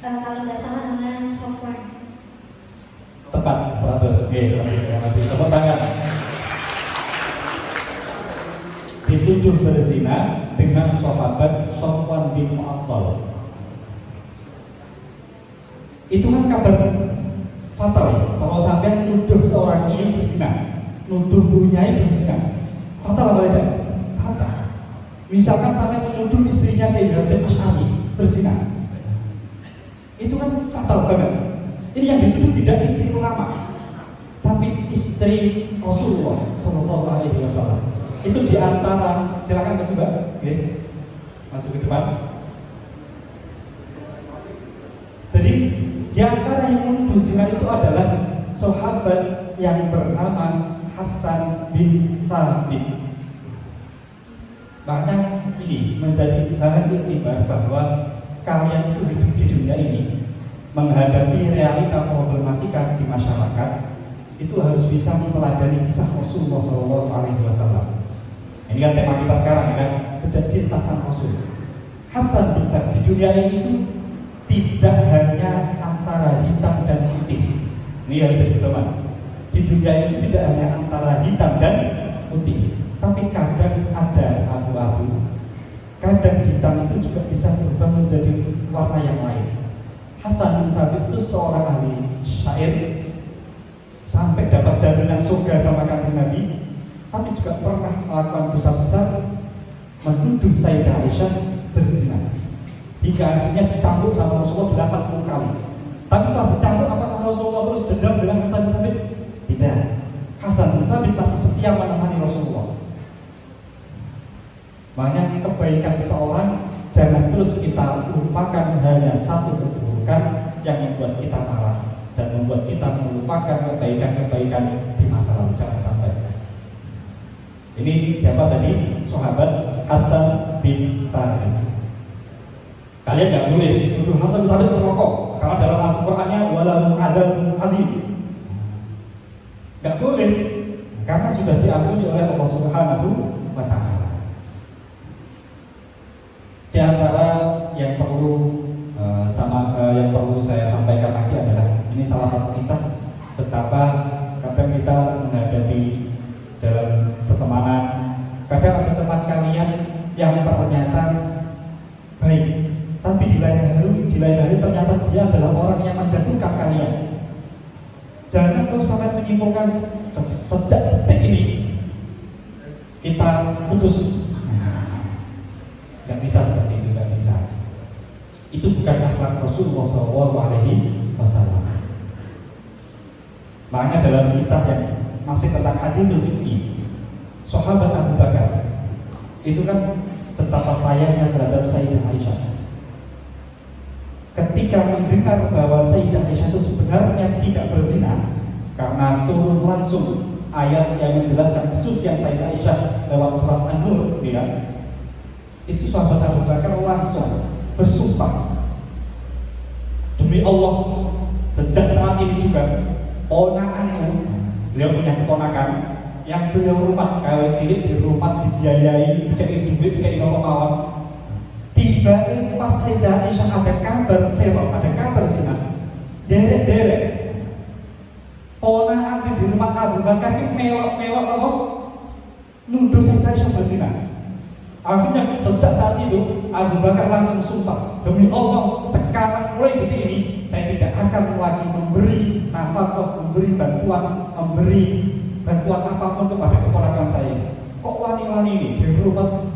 Kalau nggak salah namanya Sofwan. Tepat 100. Oke, tepuk tangan. Dituduh berzina dengan sahabat Sofwan bin Mu'attal. Itu kan kabar fatal. Kalau sampai nuduh seorang ini berzina, nuduh bunyai berzina, fatal apa tidak? Fatal. Misalkan sampai menuduh istrinya Kiai Hasyim Asy'ari berzina, itu kan fatal banget. Ini yang dituduh tidak istri ulama, tapi istri Rasulullah Shallallahu Alaihi Wasallam. Itu diantara, silakan coba, maju ke depan. Jadi diantara yang menuduh zina itu adalah sahabat yang bernama Hasan bin Thabit. Bahkan ini menjadi bahan iktibar bahwa kalian itu hidup di dunia ini menghadapi realita problematika di masyarakat itu harus bisa meneladani kisah Rasulullah SAW. Ini kan tema kita sekarang ya kan, jejak cinta sang Rasul. Hasan bin Thabit di dunia ini itu tidak hanya antara hitam dan putih. Ini harus diteman. Di dunia ini tidak hanya antara hitam dan putih, tapi kadang ada abu-abu. Kadang hitam itu juga bisa berubah menjadi warna yang lain. Hasan bin Thabit itu seorang ahli syair, sampai dapat jaminan surga sama Kanjeng Nabi, tapi juga pernah melakukan dosa besar, menuduh Sayyidah Aisyah berzina, hingga akhirnya dicampur sama Rasulullah 80 kali. Tapi setelah dicampur, apakah Rasulullah terus dendam dengan Hasan bin Thabit? Tidak. Hasan bin Thabit masih setia menemani Rasulullah. Makanya kebaikan seorang jangan terus kita lupakan hanya satu keburukan yang membuat kita marah dan membuat kita melupakan kebaikan-kebaikan di masa lalu. Jangan sampai. Ini siapa tadi? Sahabat Hasan bin Thabit. Kalian nggak boleh untuk Hasan bin Thabit perokok. karena dalam Al-Qur'annya walahum adzabun azim. Enggak boleh karena sudah diampuni oleh Allah Subhanahu wa taala. Di antara yang perlu yang perlu saya sampaikan lagi adalah ini salah satu kisah betapa kadang kita menghadapi dalam pertemanan, kadang ada teman kalian yang ternyata baik, tapi di lain hari ternyata dia adalah orang yang menjatuhkan kalian. Jangan kau sampai menyimpulkan sejak detik ini kita putus. Gak bisa seperti itu, gak bisa. Itu bukan akhlak Rasulullah SAW. Makanya dalam kisah yang masih tentang hadits Rifki, sahabat Abu Bakar itu kan betapa sayangnya terhadap Sayyidah Aisyah. Ketika mendengar bahwa Sayyidah Aisyah itu sebenarnya tidak berzina, karena turun langsung ayat yang menjelaskan kesucian Sayyidah Aisyah lewat surat An-Nur, itu sahabat Abu Bakar langsung bersumpah, demi Allah, sejak saat ini juga ponakanku, beliau punya keponakan yang beliau rumah kawin cilik di rumah dibiayai, dikasih duit, dikasih mawon. Tiba-tiba pas Sayyidah Aisyah ada kabar serok, ada kabar zina, derek ponakan di rumah Abu Bakar ini melok apa? Nuduh Sayyidah Aisyah berzina. Akhirnya sejak saat itu Abu Bakar langsung sumpah, demi Allah, sekarang mulai detik ini saya tidak akan lagi memberi nafkah, memberi bantuan apapun kepada keponakan saya. Kok wani-wani ini di rumah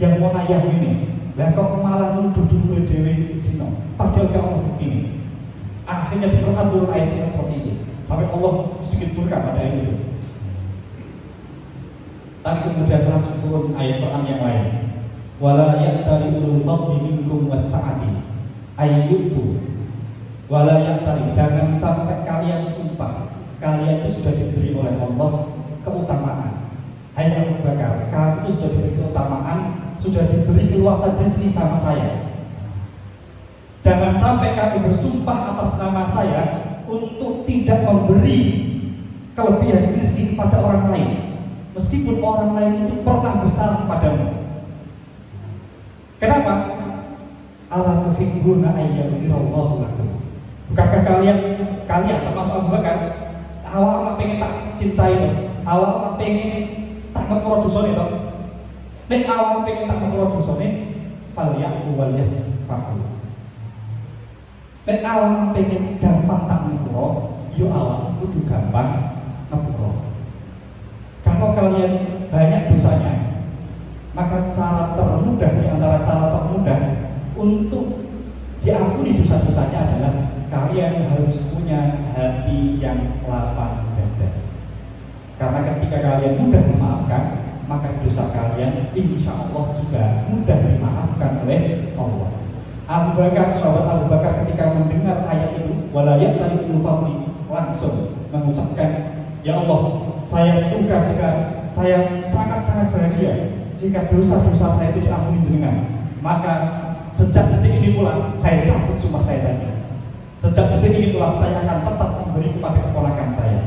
yang mau nayah ini, lah kok malah nuduh dewi zina, padahal gak Allah begini. Akhirnya di Quran turun ayat seperti itu, sampai Allah sedikit murka pada ayat itu. Tapi kemudian langsung turun ayat Quran yang lain. Wala ya'tali ulul fadli minkum was-sa'ati ayyutu. Wala ya'tali, jangan sampai kalian sumpah kalian itu sudah diberi oleh Allah keutamaan. Hai Abu Bakar, kamu itu sudah diberi keutamaan, sudah diberi keluasan rezeki sama saya. Jangan sampai kamu bersumpah atas nama saya untuk tidak memberi kelebihan rezeki kepada orang lain, meskipun orang lain itu pernah bersalah padamu. Kenapa? Ala tuhibbuna ayyaghfirallahu lakum. Bukankah kalian termasuk Abu Bakar, awal pengen tak cintai, awal pengen tak ngepro dosane to. Nek awal pengen tak ngepro dosane, falyafu wal yasfahu. Nek awal pengen gampang tak ngepro, yo awal kudu gampang ngepro. Kalau kalian banyak dosanya, maka cara termudah di antara cara termudah untuk diampuni dosa-dosanya adalah kalian harus punya hati yang lapang dada. Karena ketika kalian mudah memaafkan, maka dosa kalian insya Allah juga mudah dimaafkan oleh Allah. Abu Bakar, sahabat Abu Bakar ketika mendengar ayat itu, wala ya'tali ulul fadli, langsung mengucapkan, ya Allah, saya suka jika saya sangat-sangat bahagia jika dosa-dosa saya itu diampuni jenengan. Maka sejak detik ini pula saya cabut sumpah saya tadi. Sejak detik ini pula saya akan tetap memberi kepada keponakan saya.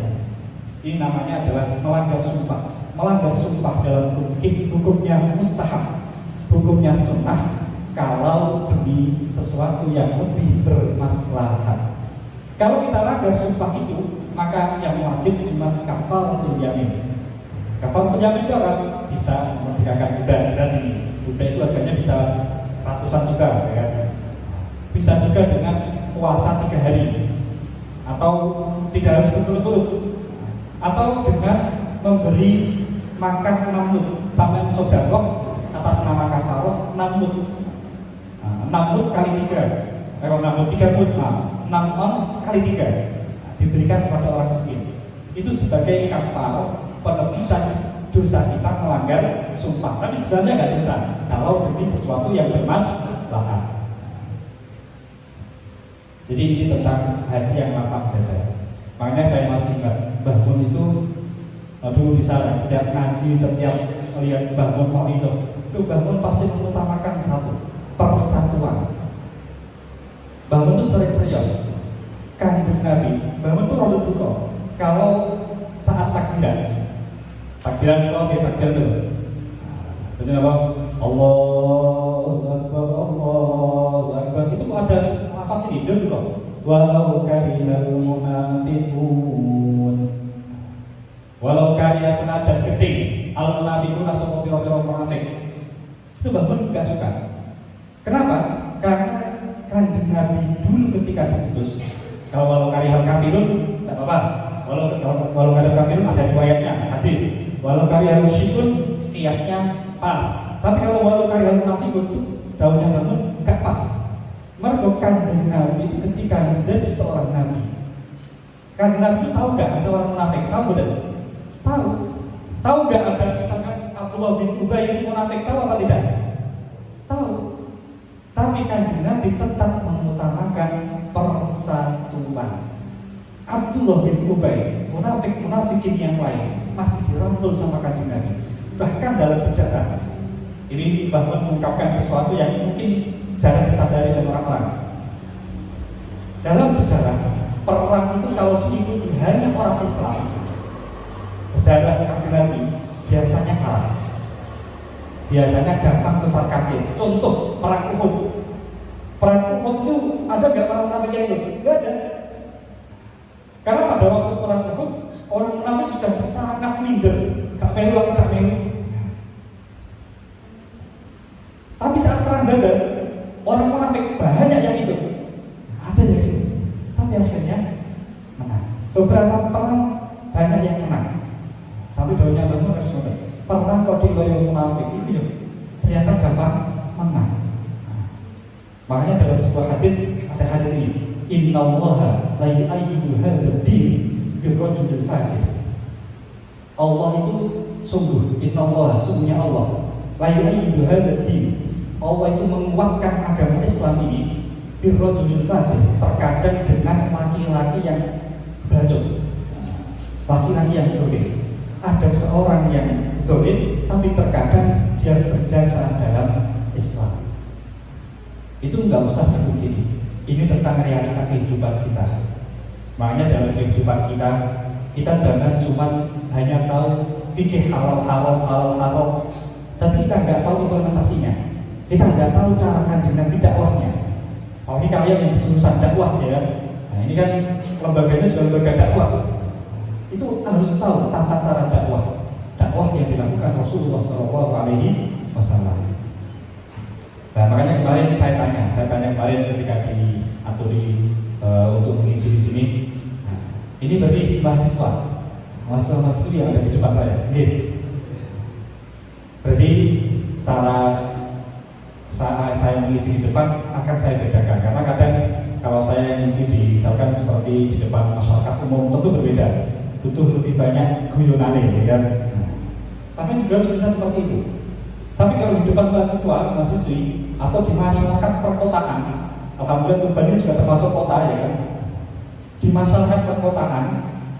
Ini namanya adalah melanggar sumpah. Melanggar sumpah dalam hukumnya mustahab, hukumnya sunnah, kalau demi sesuatu yang lebih bermaslahat. Kalau kita langgar sumpah itu, maka yang wajib cuma kafaratul yamin. Kafaratul yamin itu apa? Bisa memerdekakan budak. Ini budak itu harganya bisa ratusan juta, ya kan? Bisa juga dengan puasa 3 hari, atau tidak harus berturut-turut, atau dengan memberi makan 6 mud sampai sodakoh atas nama kafaroh 6 mud. 6 mud kali 3, 6 ons kali 3 diberikan kepada orang miskin. Itu sebagai kafaroh penebusan dosa kita melanggar sumpah. Tapi sebenarnya nggak dosa kalau demi sesuatu yang bermaslahat. Jadi ini tentang hati yang lapang dada. Makanya saya masih ingat Mbah Mun itu dulu di sana setiap ngaji, setiap lihat Mbah Mun mau itu, Mbah Mun pasti mengutamakan satu, persatuan. Mbah Mun itu sering serius. Kanjeng Nabi, Mbah Mun itu rada duka kalau saat takbiran kalau saya takbiran dulu. Jadi apa? Allahu Akbar itu ada lafaz ini dulu kok. Walau karihal munafiqun. Walau karya senajan gede al munafiqun asal piro-piro munafik. Itu Mbah Mun enggak suka. Kenapa? Karena Kanjeng Nabi dulu ketika diutus, kalau walau karihal kafirun tidak apa-apa. Walau karihal kafirun ada riwayatnya hadis. Walau karihal musyrikun kiasnya pas. Tapi kalau walau karihal munafiqun itu daunnya Mbah Mun enggak pas. Mergo Kanjeng Nabi itu ketika menjadi seorang nabi, Kanjeng Nabi itu tahu nggak ada orang munafik? Tahu nggak? Tahu nggak ada misalkan Abdullah bin Ubay itu munafik? Tahu apa tidak? Tahu. Tapi Kanjeng Nabi tetap mengutamakan persatuan. Abdullah bin Ubay, munafikin yang lain masih dirangkul sama Kanjeng Nabi. Bahkan dalam sejarah ini Mbah Mun mengungkapkan sesuatu yang mungkin jarang disadari oleh orang-orang. Dalam sejarah perang itu kalau diikuti hanya orang Islam, sejarah Kanjeng Nabi biasanya kalah. Biasanya gampang pecar kacir. Contoh perang Uhud. Perang Uhud itu ada nggak orang munafik yang ikut? Nggak ada. Karena pada waktu perang Uhud orang munafik sudah sangat minder, gak melu. Tapi saat perang Badar orang munafik banyak yang ikut. Ada yang ikut. Tapi akhirnya menang. Beberapa perang banyak yang menang. Sampai daunnya Mbah Mun harus nonton. Perang kau digoyong munafik itu ya, ternyata gampang menang. Makanya dalam sebuah hadis ada hadis ini. Innallaha la yu'ayyidu hadzal din birrajulil fajir. Allah itu sungguh, innallaha sungguhnya Allah la yu'ayyidu hadzal din. Allah itu menguatkan agama Islam ini birrajulil fajir, terkadang dengan laki-laki yang bacot, laki-laki yang zalim. Ada seorang yang zalim, tapi terkadang dia berjasa dalam Islam. Itu nggak usah dipungkiri. Ini tentang realita kehidupan kita. Makanya dalam kehidupan kita jangan cuma hanya tahu fikih halal, tapi kita nggak tahu implementasinya. Kita nggak tahu cara Kanjeng Nabi dakwahnya. Apalagi kalian yang jurusan dakwah ya. Nah ini kan lembaganya juga lembaga dakwah. Itu harus tahu tata cara dakwah yang dilakukan Rasulullah SAW. Nah makanya kemarin saya tanya kemarin ketika diaturi untuk mengisi di sini. Nah, ini berarti mahasiswa yang ada di depan saya. Berarti cara saya mengisi di depan akan saya bedakan karena kadang kalau saya mengisi misalkan seperti di depan masyarakat umum tentu berbeda, butuh lebih banyak guyonane, ya kan? Sampai juga harus bisa seperti itu. Tapi kalau di depan mahasiswi atau di masyarakat perkotaan, alhamdulillah Tuban ini juga termasuk kota ya kan? Di masyarakat perkotaan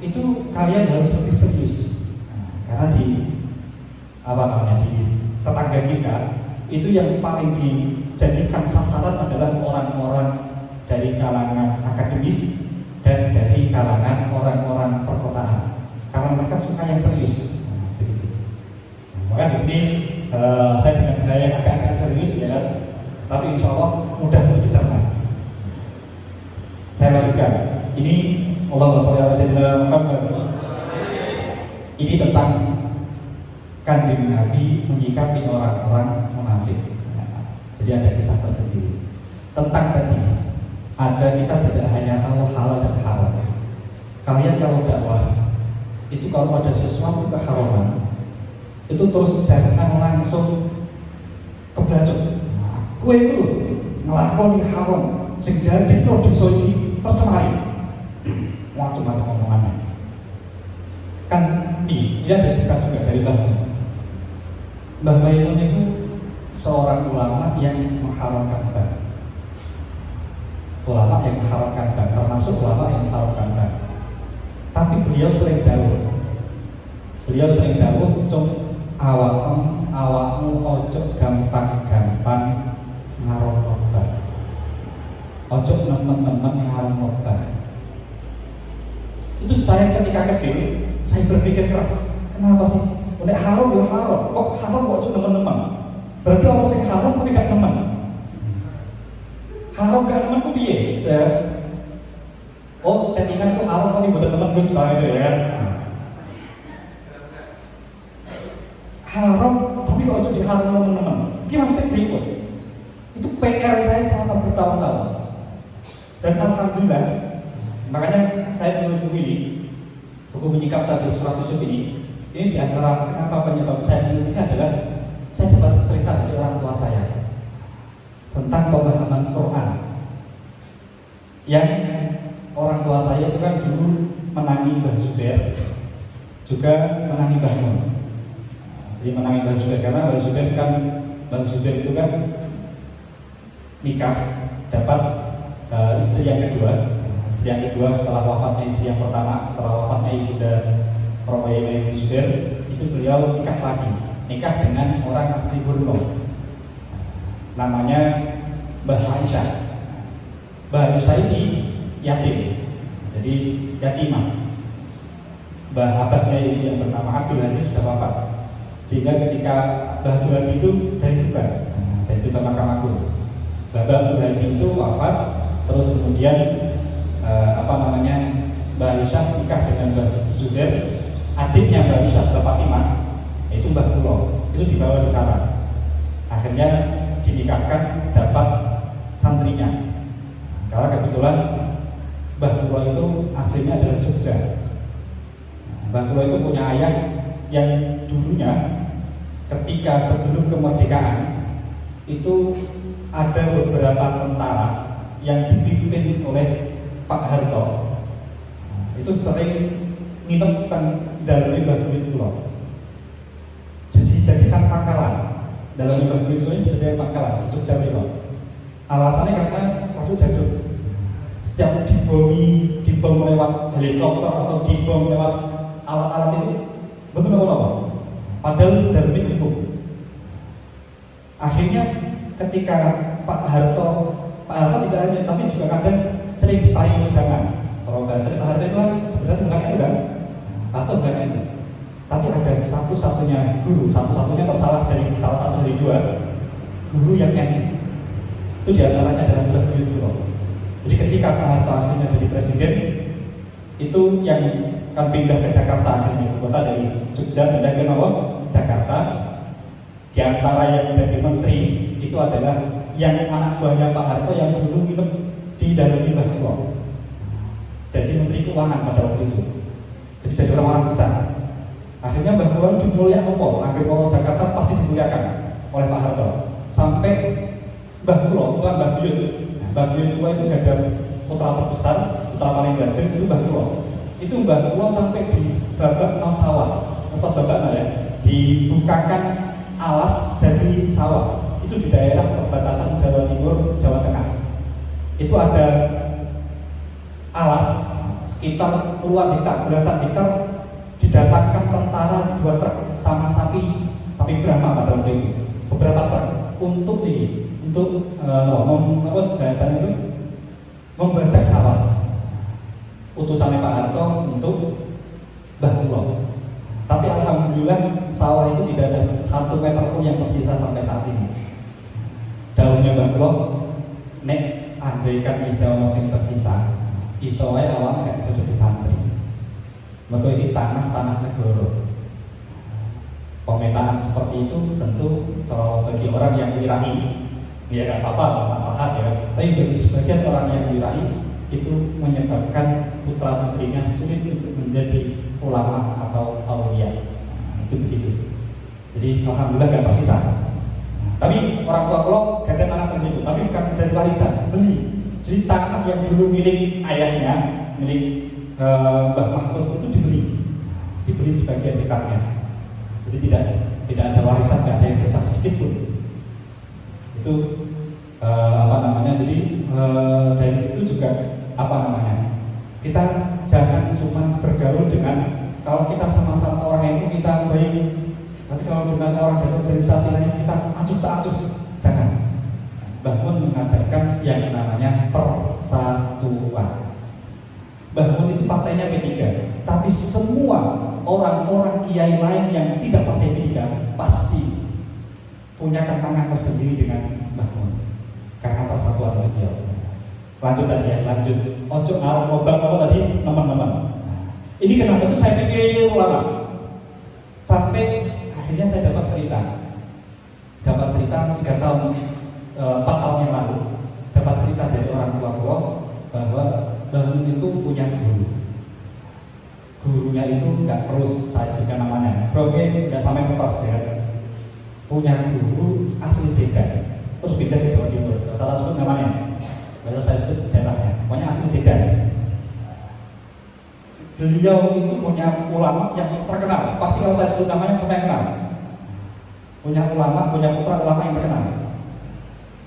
itu kalian harus lebih serius, karena di tetangga kita itu yang paling dijadikan sasaran adalah orang-orang dari kalangan akademis dan dari kalangan orang-orang perkotaan, karena mereka suka yang serius. Maka di sini saya dengan gaya yang agak-agak serius ya, tapi insya Allah mudah untuk dicerna. Saya lanjutkan. Ini Allahumma sholli ala sayyidina Muhammad. Ini tentang Kanjeng Nabi menyikapi orang-orang munafik. Jadi ada kisah tersendiri tentang tadi. Ada kita tidak hanya tahu halal dan haram. Kalian kalau dakwah itu kalau ada sesuatu keharaman itu terus jangan langsung keblacut. Kue itu ngelakoni haram sehingga di dosa ini tercemari. Macam-macam omongannya. Kan ini ada cerita juga dari Mbah Baimun itu seorang ulama yang mengharamkan riba. Ulama yang mengharamkan riba, termasuk ulama yang mengharamkan riba. Tapi beliau sering dawuh. Cung awakmu ojo gampang-gampang ngarono riba. Ojo ojo nemen-nemen haram mobah. Itu saya ketika kecil, saya berpikir keras, kenapa sih? Nek haram ya haram, kok haram kok ojo nemen-nemen? Berarti orang sing haram tapi gak nemen. Haram gak nemen ku piye? Ya. Oh, chattingan tuh haram tapi buat teman gue susah itu ya. Haram tapi kok ojo diharam teman-teman. Ini maksudnya berikut. Itu PR saya selama bertahun-tahun. Dan alhamdulillah, makanya saya menulis buku ini, buku menyikap tadi surat Yusuf ini diantara kenapa penyebab saya menulis ini adalah saya dapat cerita dari orang tua saya tentang pemahaman Quran. Yang orang tua saya itu kan dulu menangi Mbah Zubair, juga menangi Mbah Mun. Jadi menangi Mbah Zubair karena Mbah Zubair itu kan nikah dapat istri yang kedua. Istri yang kedua setelah wafatnya istri yang pertama, setelah wafatnya ibunda Romawi Zubair, itu beliau nikah lagi, nikah dengan orang asli Borneo, namanya Mbah Aisyah. Mbah Aisyah ini yatim, jadi yatimah. Mbah abahnya itu yang bernama Abdul Hadi sudah wafat, sehingga ketika Mbah Abdul Hadi itu dari Tuban Mahkamah Agung, Mbah Abdul Hadi itu wafat, terus kemudian Mbah Aisyah nikah dengan Mbah Zubair, adiknya Mbah Aisyah, Mbah Fatimah, itu Mbah Kulo, itu dibawa di sana. Akhirnya dinikahkan, dapat santrinya. Karena kebetulan Mbah Kulo itu aslinya adalah Jogja. Mbah Kulo itu punya ayah yang dulunya ketika sebelum kemerdekaan itu ada beberapa tentara yang dipimpin oleh Pak Harto. Itu sering nginep dalam Mbah Kulo. Jadi jadikan pangkalan dalam Mbah Kulo ini dijadikan pangkalan di Jogja itu. Alasannya karena waktu jadul setiap dibom lewat helikopter atau dibom lewat alat-alat itu betul apa? Padahal dalam itu. Akhirnya ketika Pak Harto tidak hanya tapi juga kadang sering ditarik jangan. Kalau bahasa Pak Harto itu kan sebenarnya bukan itu kan, atau bukan itu. Tapi ada satu-satunya guru, satu-satunya atau salah satu dari dua guru yang ini. Itu diantaranya adalah Mbah Kulo. Jadi ketika Pak Harto akhirnya jadi presiden, itu yang kan pindah ke Jakarta, akhirnya kota dari Jogja pindah ke Jakarta. Di antara yang jadi menteri itu adalah yang anak buahnya Pak Harto yang dulu nginep di dalam Mbah Kulo. Jadi menteri keuangan pada waktu itu. Jadi jadi orang besar. Akhirnya Mbah Kulo dimuliakan agar orang Jakarta pasti dimuliakan oleh Pak Harto. Sampai Mbah Kulo, bukan Mbah Buyut. Mbah Buyut itu gak ada putra terbesar, putra paling gajah itu Mbah Kulo. Itu Mbah Kulo sampai di babak no sawah, atas babak ya, dibukakan alas dari sawah. Itu di daerah perbatasan Jawa Timur, Jawa Tengah. Itu ada alas sekitar puluhan hektar, belasan hektar, didatangkan tentara 2 truk sama sapi Brahma pada waktu itu, beberapa truk untuk bahasanya itu membajak sawah. Utusannya Pak Harto untuk Mbah Kulo. Tapi alhamdulillah sawah itu tidak ada 1 meter pun yang tersisa sampai saat ini. Daunnya Mbah Kulo, nek andaikan iso ono sing tersisa, iso wae awak gak iso jadi santri. Mergo iki tanah negara. Pemetaan seperti itu tentu kalau bagi orang yang wirai, ya gak apa-apa, masalah ya. Tapi bagi sebagian orang yang wirai itu menyebabkan putra putrinya sulit untuk menjadi ulama atau aulia. Itu begitu. Jadi alhamdulillah gak tersisa. Tapi orang tua kalau gak ada tanah tertentu, tapi bukan dari warisan, beli. Jadi tanah yang dulu milik ayahnya, milik Mbah Mahfud itu dibeli sebagian hektarnya. Jadi tidak ada warisan, tidak ada yang tersisa sedikit pun. Itu Jadi dari situ juga kita jangan cuma bergaul dengan, kalau kita sama-sama orang ini kita baik, tapi kalau dengan orang dari organisasi lain kita acuh tak acuh, jangan. Mbah Mun mengajarkan yang namanya persatuan. Mbah Mun itu partainya P3, tapi semua orang-orang kiai lain yang tidak partai P3 pasti punya tantangan tersendiri dengan Mbah Mun karena persatuan beliau. Lanjut tadi ya, lanjut. Ojo ngarep lobang apa tadi, teman-teman. Ini kenapa tuh saya pikir lama sampai akhirnya saya dapat cerita 3 tahun 4 tahun yang lalu, dapat cerita dari orang tua bahwa Mbah Mun itu punya gurunya itu nggak perlu saya sebutkan namanya, oke, nggak sampai kertas ya, punya guru asli Sedan, terus pindah ke Jawa Timur, nggak salah sebut namanya, nggak usah saya sebut daerahnya, pokoknya asli Sedan. Beliau itu punya ulama yang terkenal, pasti kalau saya sebut namanya sampai kenal. Punya ulama, punya putra ulama yang terkenal.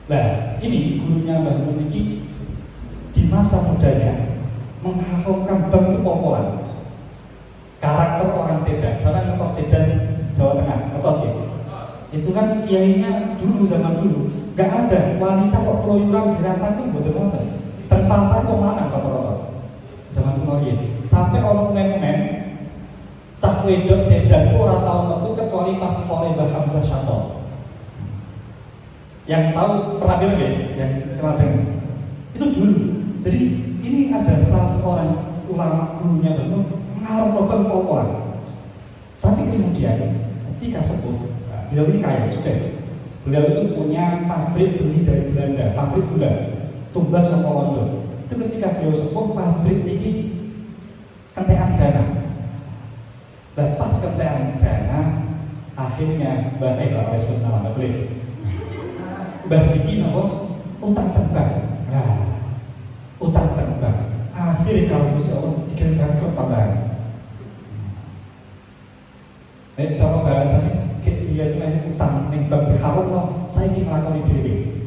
Nah, ini gurunya Mbah Mun ini di masa mudanya mengharumkan Bang Popolan. Karakter orang Sedan, sampai ngetos Sedan Jawa Tengah, ngetos ya. Itu kan kiainya dulu, zaman dulu nggak ada wanita kok keluyuran di rantang itu betul-betul. Dan pasar kok mana rata-rata zaman kuno ya. Sampai orang men cah wedok Sedan itu orang tahu metu kecuali pas oleh Mbah Hamzah Syato. Yang tahu pernah bilang ya, yang kelaten itu dulu. Jadi ini ada salah seorang ulama gurunya Mbah Mun mengarang lubang popolan. Tapi kemudian ketika sepuh, beliau ini kaya sudah. Beliau itu punya pabrik benih dari Belanda, pabrik gula, Tumbas sama Londo. Itu ketika beliau sepuh, pabrik ini kentekan dana. Lepas kentekan dana, akhirnya Mbah sebut nama Mbah boleh. Mbah bikin apa? Utang tebang. Nah, utang tebang. Akhirnya kalau Gusti Allah dikirim bangkrut tambahan. Cara bahasanya, dia itu utang ning bab harum loh. Saya ingin melakukan diri.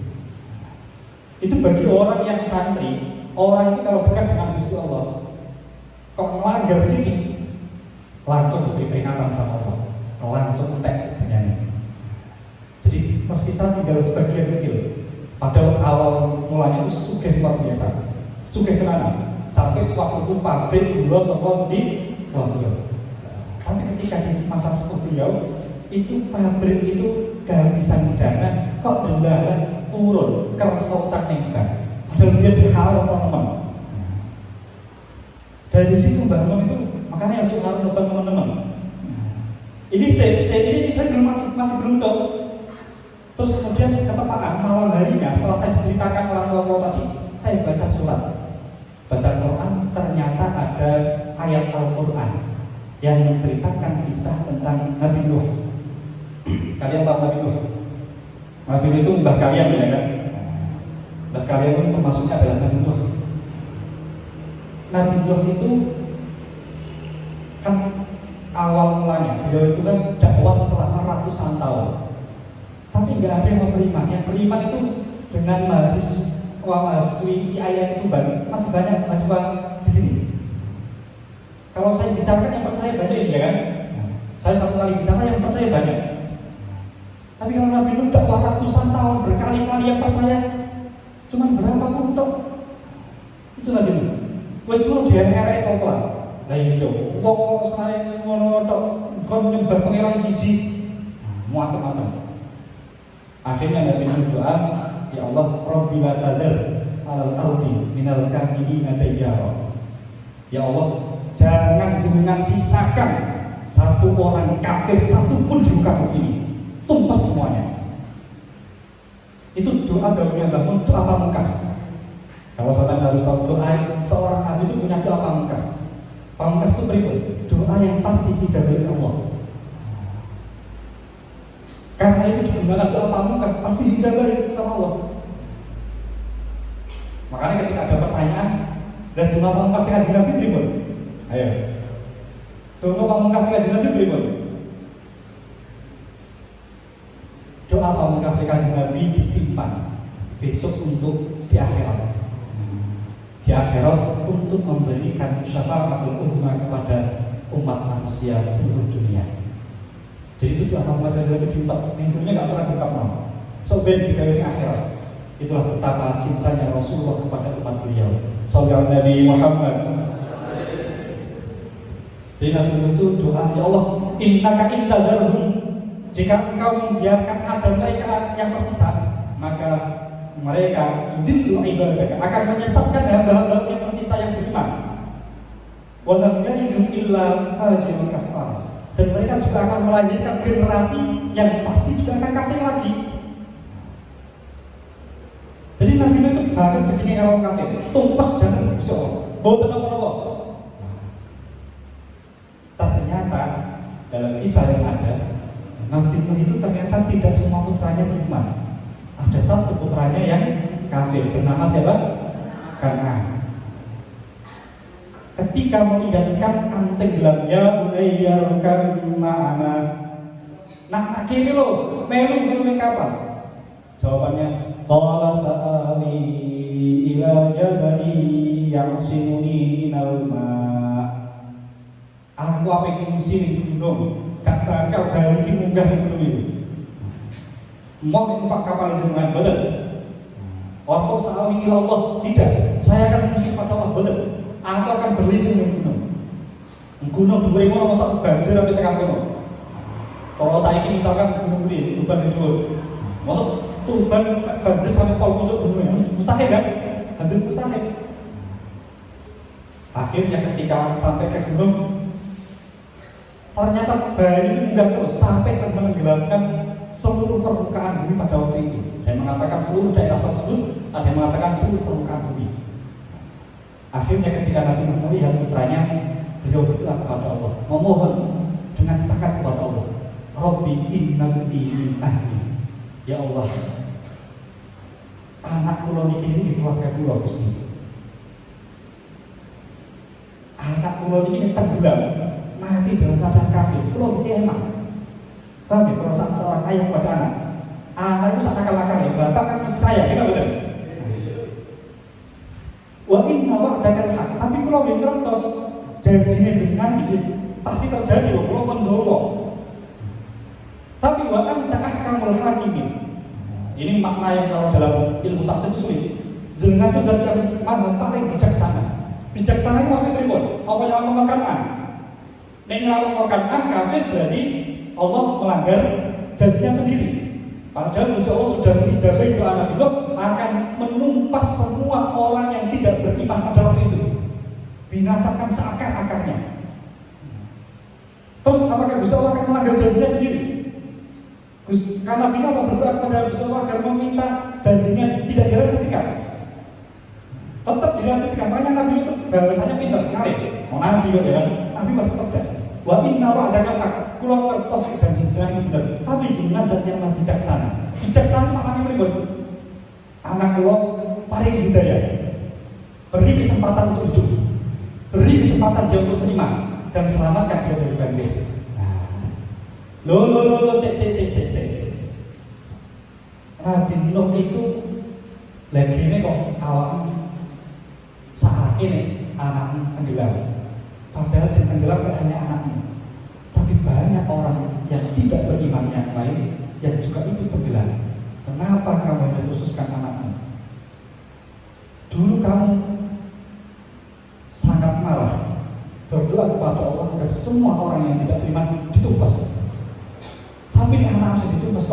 Itu bagi orang yang santri, orang itu kalau dekat dengan Gusti Allah, kok melanggar sini, langsung diberi peringatan sama Allah, langsung tek dengan. Jadi tersisa tinggal sebagian kecil. Padahal awal mulanya itu sugih luar biasa, sugih tenanan. Sampai waktu itu pabrik gula sokong di Lombok. Tapi ketika di masa sepuh beliau, itu pabrik itu kehabisan dana, kok denda turun kerso utang ning bank. Padahal dia dihalau teman-teman. Dari situ Mbah Mun itu makanya yang cuma harus teman-teman. Ini saya belum masih belum tahu. Terus kemudian ketepaan malam harinya setelah saya diceritakan orang tua tadi, saya baca surat, baca Quran, ternyata ada ayat Al-Quran yang menceritakan kisah tentang Nabi Nuh. Kalian tahu Nabi Nuh? Nabi Nuh itu mbah kalian ya kan? Mbah kalian itu termasuknya adalah Nabi Nuh. Nabi Nuh itu kan awal mulanya beliau itu kan dakwah selama ratusan tahun, tapi nggak ada yang beriman. Yang beriman itu dengan mahasiswi IAIN itu masih banyak mahasiswa di sini. Kalau saya bicarakan yang percaya banyak ini ya kan? Saya satu kali bicara yang percaya banyak. Tapi kalau Nabi Nuh dakwah ratusan tahun berkali-kali yang percaya cuma berapa pun tok. Itu Nabi Nuh. Wes ngono diarek apa? Lah iya, wong saya ngono tok kon nyembah pangeran siji. Macam-macam. Akhirnya Nabi Nuh doa, ya Allah, Rabbi la tadar alal ardi minal kafirin dayyara. Ya Allah, jangan jenengan sisakan satu orang kafir satu pun di muka bumi ini, tumpes semuanya. Itu doa daunnya Mbah Mun, doa pamungkas. Kalau saya harus tahu doa seorang nabi itu punya doa pamungkas. Pamungkas itu berikut, doa yang pasti dijabahi Allah. Karena itu digunakan doa pamungkas pasti dijabahi sama Allah. Makanya ketika ada pertanyaan dan doa pamungkas yang Nabi berikut, ayo. Doa pamungkas kajian Nabi berikut. Doa pamungkas kajian Nabi disimpan besok untuk di akhirat. Di akhirat untuk memberikan syafaatul uzma kepada umat manusia seluruh dunia. Jadi itu doa pamungkas kajian Nabi diimpak. Minggunya nggak pernah diimpak mau. So ben di akhirat. Itulah betapa cintanya Rasulullah kepada umat beliau. Sallallahu Nabi Muhammad. Jadi Nabi itu doa, ya Allah, innaka intadzarhum, jika engkau membiarkan ada mereka yang tersesat, maka mereka yudillu ibadaka, akan menyesatkan hamba-hamba yang tersisa yang beriman. Wa lam yalidu illa fajirun kafar, dan mereka juga akan melahirkan generasi yang pasti juga akan kafir lagi. Jadi Nabi itu banget begini orang kafir, tumpas jangan bisa, bawa tenang-tenang. Ternyata dalam kisah yang ada, Nabi Nuh itu ternyata tidak semua putranya beriman. Ada satu putranya yang kafir, bernama siapa? Kan'an. Ketika meninggalkan anting gelam, ya bunayya rkan ma'ana, nak kiri lo, melu kapal. Jawabannya, qala sa'awi ila jabali ya'simuni minal ma'. Aku apa yang ngungsi di gunung, gak bakal balik munggah di gunung itu. Mau numpak kapal jenengan, betul? Orang sa'awi ila Allah, tidak. Saya akan ngungsi pada Allah, betul? Aku akan berlindung di gunung. Gunung dua ribu orang masa banjir sampai tengah gunung. Kalau saya ini misalkan gunung ini, Tuban di Jawa, masuk Tuban banjir sampai pol puncak gunungnya, mustahil kan? Hampir mustahil. Akhirnya ketika sampai ke gunung, ternyata bayi itu tidak terus sampai menenggelamkan seluruh permukaan bumi pada waktu itu. Ada yang mengatakan seluruh daerah tersebut, ada yang mengatakan seluruh permukaan bumi. Akhirnya ketika Nabi Nuh melihat putranya, beliau berdoa kepada Allah, memohon dengan sangat kepada Allah, Rabbi innabni min ahli. Ya Allah, anak kula niki di keluarga kula Gusti. Anak kula niki tenggelam, mati dalam keadaan kafir. Kula niki enak. Paham ya perasaan seorang ayah pada anak? Anak itu seakan-akan ya, bapak kan mesti saya, kan betul? Wa inna wa'dakal haq, tapi kula ngertos janjine jenengan iki pasti terjadi kok kula mendoro. Tapi wa anta ahkamul hakimin. Ini makna yang kalau dalam ilmu tafsir itu sulit. Jenengan itu zat yang paling bijaksana. Bijaksana itu maksudnya pripun? Apa yang memakan an? Nek ngelakukan an kafir berarti Allah melanggar janjinya sendiri. Padahal Gusti Allah sudah mengijabahi doa Nabi Nuh akan menumpas semua orang yang tidak beriman pada waktu itu, binasakan seakar-akarnya. Terus apakah Gusti Allah akan melanggar janjinya sendiri? Karena Nabi Nuh berdoa kepada Gusti Allah agar meminta janjinya tidak direalisasikan. Tetap direalisasikan. Makanya Nabi itu bahasanya pintar, menarik. Mau Nabi ya, Nabi masih cerdas. Wa inna wa'dakal haq, kula ngertos janji jenengan itu bener, tapi jenengan zat yang bijaksana. Bijaksana maknanya pripun? Anak kula paring hidayah, beri kesempatan untuk hidup, beri kesempatan dia untuk beriman dan selamatkan dia dari banjir. Lo, sik. Nabi Nuh itu lagi ini kok awak saat ini anak tenggelam. Padahal yang tenggelam hanya anaknya, tapi banyak orang yang tidak beriman yang lain yang juga ikut tenggelam. Kenapa kamu mengkhususkan anakmu? Dulu kamu sangat marah, berdoa kepada Allah agar semua orang yang tidak beriman ditumpas. Tapi anak harus ditumpas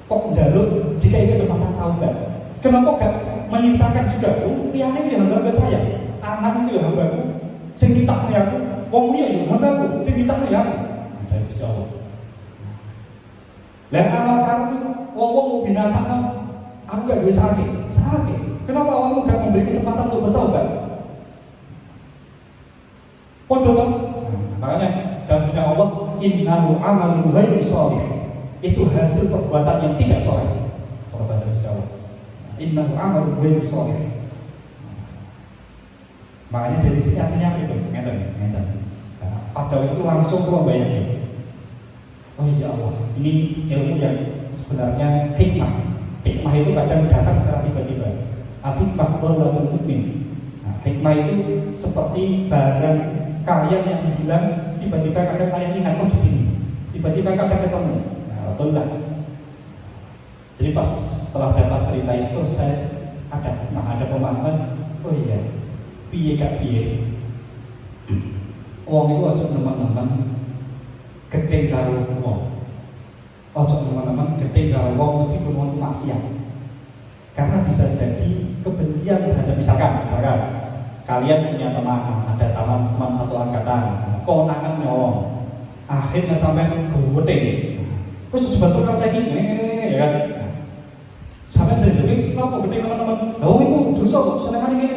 kok jalur dikai kesempatan taubat. Kenapa gak menyisakan juga? Piane itu hamba saya, anak itu hambaku. Sing ditakno ya aku, wong liya ya hambaku, sing ditakno ya aku. Dari Gusti Allah. Lah kalau karep wong mau binasakno, aku gak bisa sakit. Kenapa kamu gak memberi kesempatan untuk bertobat? Podo kan? Makanya dalamnya Allah, innahu amalun ghairu shalih. Itu hasil perbuatan yang tidak saleh. Salah bahasa Gusti Allah. Innahu amalun ghairu shalih. Makanya dari sini artinya itu, ngeten. Pada waktu itu langsung keluar bayangnya. Oh ya Allah, ini ilmu yang sebenarnya hikmah. Hikmah itu kadang datang secara tiba-tiba. Hikmah dhalatul mukmin. Hikmah itu seperti barang kaya yang hilang, tiba-tiba kadang kalian ingat di sini. Tiba-tiba kadang ketemu. Betul lah. Jadi pas setelah dapat cerita itu saya ada pemahaman, oh iya, piye gak piye. Wong itu ojo nemen-nemen gedhe karo wong. Ojo nemen-nemen gedhe karo wong meskipun wong maksiat. Karena bisa jadi kebencian terhadap misalkan kalian punya teman, ada teman satu angkatan, konangan nyolong, akhirnya sampai gede. Terus sebetulnya cek ini ya kan. Sampai jadi kenapa gede teman-teman? Oh itu dosa kok, senang ini.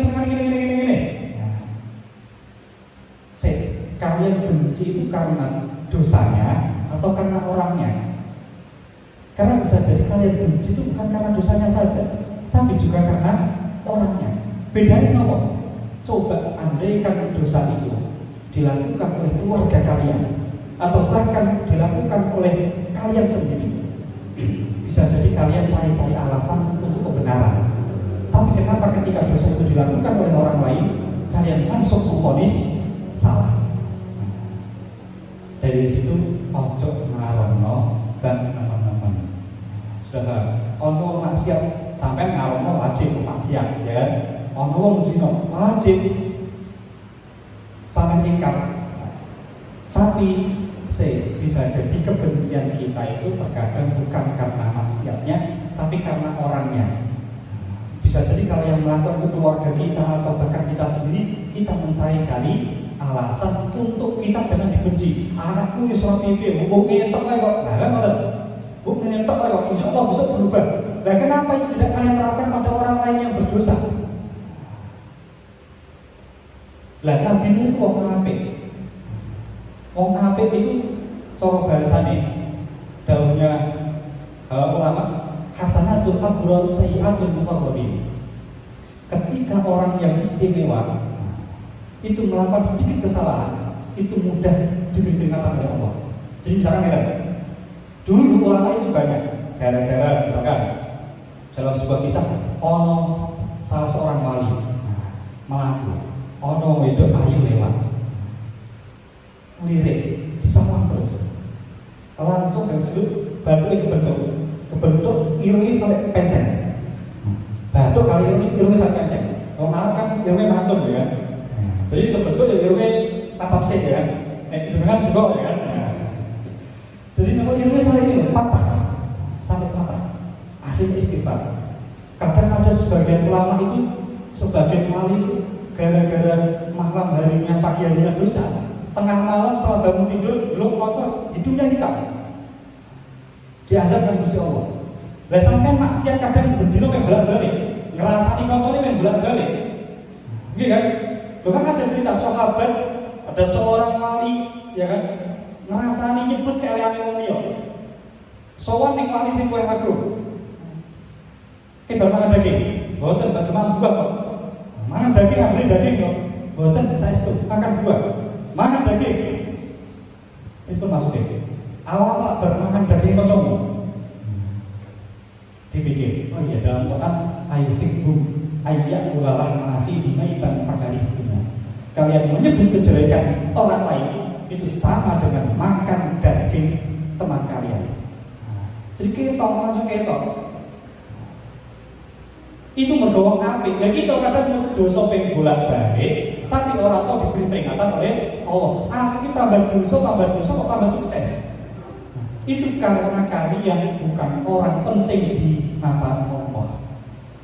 Kalian benci itu karena dosanya atau karena orangnya? Karena bisa jadi kalian benci itu bukan karena dosanya saja, tapi juga karena orangnya. Bedanya apa? Coba andaikan dosa itu dilakukan oleh keluarga kalian atau bahkan dilakukan oleh kalian sendiri, bisa jadi kalian cari-cari alasan untuk kebenaran. Tapi kenapa ketika dosa itu dilakukan oleh orang lain, kalian langsung memvonis salah? Dari situ ojo ngarono dan teman-teman sudah ono maksiat sampai ngarono wajib maksiat ya kan, ono wong zina wajib sampai tingkat. Tapi bisa jadi kebencian kita itu terkadang bukan karena maksiatnya, tapi karena orangnya. Bisa jadi kalau yang melakukan itu keluarga kita atau bahkan kita sendiri, kita mencari-cari alasan untuk kita jangan dibenci. Anakku ya surat pipi, hubungnya entek kok. Nah, kan betul. Hubungnya entek kok. Insya Allah bisa berubah. Nah, kenapa itu tidak kalian terapkan pada orang lain yang berdosa? Lah, Nabi Nuh itu wong apik. Wong apik itu cara bahasane dawuhnya ulama hasanatul abrar sayyi'atul muqarrabin. Ketika orang yang istimewa itu melakukan sedikit kesalahan, itu mudah diberi peringatan oleh Allah. Jadi misalkan kita dulu ulama itu banyak gara-gara misalkan dalam sebuah kisah salah seorang wali melaku itu ayu lewat lirik disawang terus langsung dari situ batu kebentuk irungi sampai penceng, batu kali irungi sampai penceng. Kalau marah kan irungi macam ya kan. Jadi kebentuk ya irungnya tatap sih ya kan, jenengan juga ya kan. Jadi kalau irungnya sampai ini patah, sampai patah, akhirnya istighfar. Kadang ada sebagian ulama itu, sebagian wali itu gara-gara malam harinya pagi harinya dosa, tengah malam setelah bangun tidur belum ngocor, hidungnya hitam, diazabkan Gusti Allah. Lah sampean maksiat kadang bendino yang bolak-balik, ngerasani ngocornya yang bolak-balik, gitu kan? Bahkan ada cerita sahabat, ada seorang wali, ya kan, ngerasani nyebut kalian wong liya. Sowan ning wali sing kowe makruh. Bar mangan daging, mboten badhe mangan buah kok. Mangan daging ambil daging kok. Mboten saestu makan buah. Mangan daging. Itu masuk daging. Awal lak bar mangan daging kancamu. Dipikir, oh iya dalam Quran ayyuhibbu ayyakulalah ma'afihi maitan fakarihtumu. Kalian menyebut kejelekan orang lain itu sama dengan makan daging teman kalian. Jadi ketok langsung ketok. Itu mergowong apik. Ya kita kadang mesti dosa ping bolak-balik, tapi orang tahu diberi peringatan oleh Allah. Akhirnya tambah dosa kok tambah sukses. Itu karena kalian bukan orang penting di mata Allah.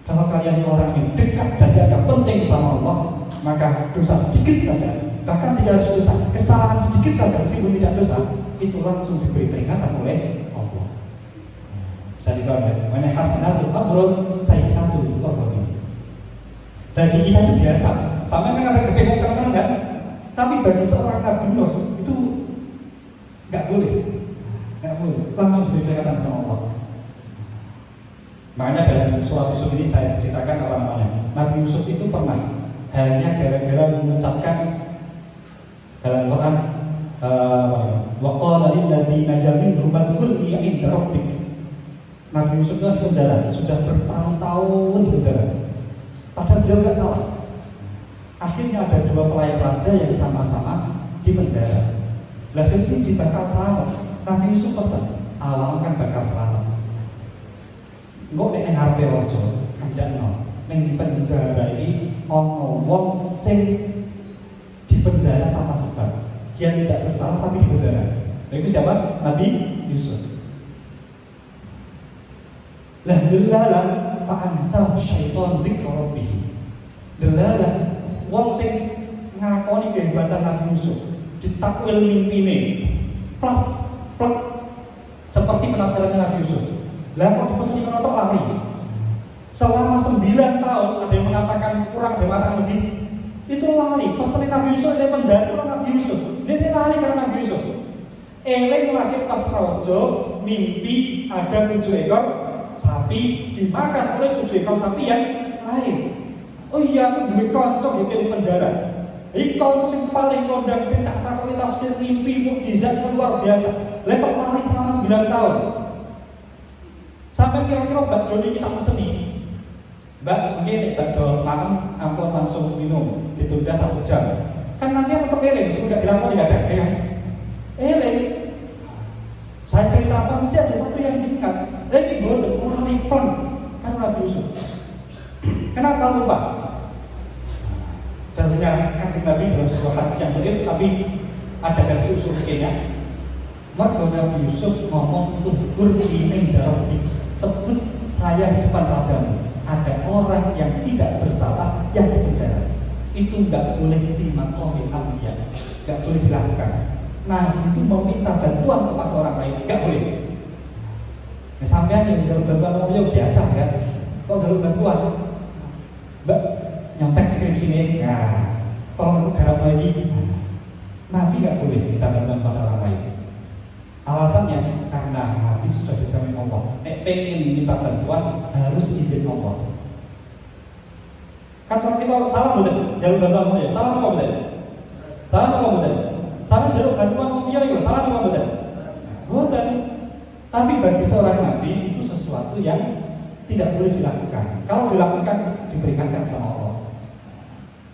Kalau kalian orang yang dekat dan dianggap penting sama Allah, maka dosa sedikit saja, bahkan tidak harus dosa, kesalahan sedikit saja meskipun tidak dosa, itu langsung diberi peringatan oleh Allah. Bisa dikatakan, mana hasanatul abrar sayyi'atul muqarrabin. Bagi kita itu biasa, sama kan ada gede terkenal kan? Tapi bagi seorang Nabi Nuh itu nggak boleh, langsung diberi peringatan sama Allah. Makanya dalam surat Yusuf ini saya ceritakan namanya. Nabi Yusuf itu pernah hanya gara-gara mengucapkan dalam Quran wa qala lil ladzina jaminhum madkhulni inda rabbik. Nabi Yusuf itu di penjara, sudah bertahun-tahun di penjara. Padahal beliau nggak salah. Akhirnya ada dua pelayan raja yang sama-sama di penjara. Lah siji bakal selamat. Nabi Yusuf pesan, awal kan bakal selamat. Engko nek ning ngarepe raja kandakno ning penjara iki ana wong sing dipenjara tanpa sebab. Dia tidak bersalah tapi dipenjara. Nah, itu siapa? Nabi Yusuf. Lah delalah fa'ansa syaitan dzikra rabbih. Delalah wong sing ngakoni kehebatan Nabi Yusuf ditakwil mimpine plus plek seperti penafsiran Nabi Yusuf. Lah kok dipesen sono tok lari. Selama 9 tahun ada yang mengatakan kurang, ada yang mengatakan lebih. Itu lari, pesan Nabi Yusuf dari penjara itu Nabi Yusuf. Dia lari karena Nabi Yusuf. Eleng lagi pas raja mimpi ada 7 ekor sapi dimakan oleh 7 ekor sapi yang lain. Oh iya, aku duwe kanca di penjara. Iki kanca sing paling kondang sing tak takoki tafsir mimpi mukjizat luar biasa. Lepas lari selama 9 tahun. Sampai kira-kira Mbak Doni kita peseni. Mbak, mungkin nek bakdo malam ampun langsung minum ditunda 1 jam. Kan nanti aku terpilih, sudah bilang mau tidak ada ya. Saya cerita apa mesti ada satu yang diingat. Lagi bodoh, lari pelan karena Nabi Yusuf. Kenapa lupa? Dalilnya Kanjeng Nabi dalam sebuah hadis yang dhaif tapi ada versi usul fikihnya. Maka Nabi Yusuf ngomong uzkurni inda rabbik. Sebut saya di depan rajamu. Ada orang yang tidak bersalah yang dipenjara. Itu enggak boleh dimaqamil anbiya. Enggak boleh dilakukan. Nah, itu meminta bantuan kepada orang lain enggak boleh. Nah, sampean yang jalur bantuan orang biasa kan. Kok jalur bantuan? Mbak, nyontek skripsi ini. Nah, tolong aku garap lagi. Nabi enggak boleh minta bantuan kepada orang lain. Alasannya karena Nabi sudah dijamin Allah. Nek pengen minta bantuan harus izin Allah. Kan kalau kita salah betul, jalur bantuan Allah ya. Salah apa betul? Salah apa betul? Salah jalur bantuan Allah ya. Salah apa betul? Betul. Tapi bagi seorang Nabi itu sesuatu yang tidak boleh dilakukan. Kalau dilakukan diperingatkan sama Allah.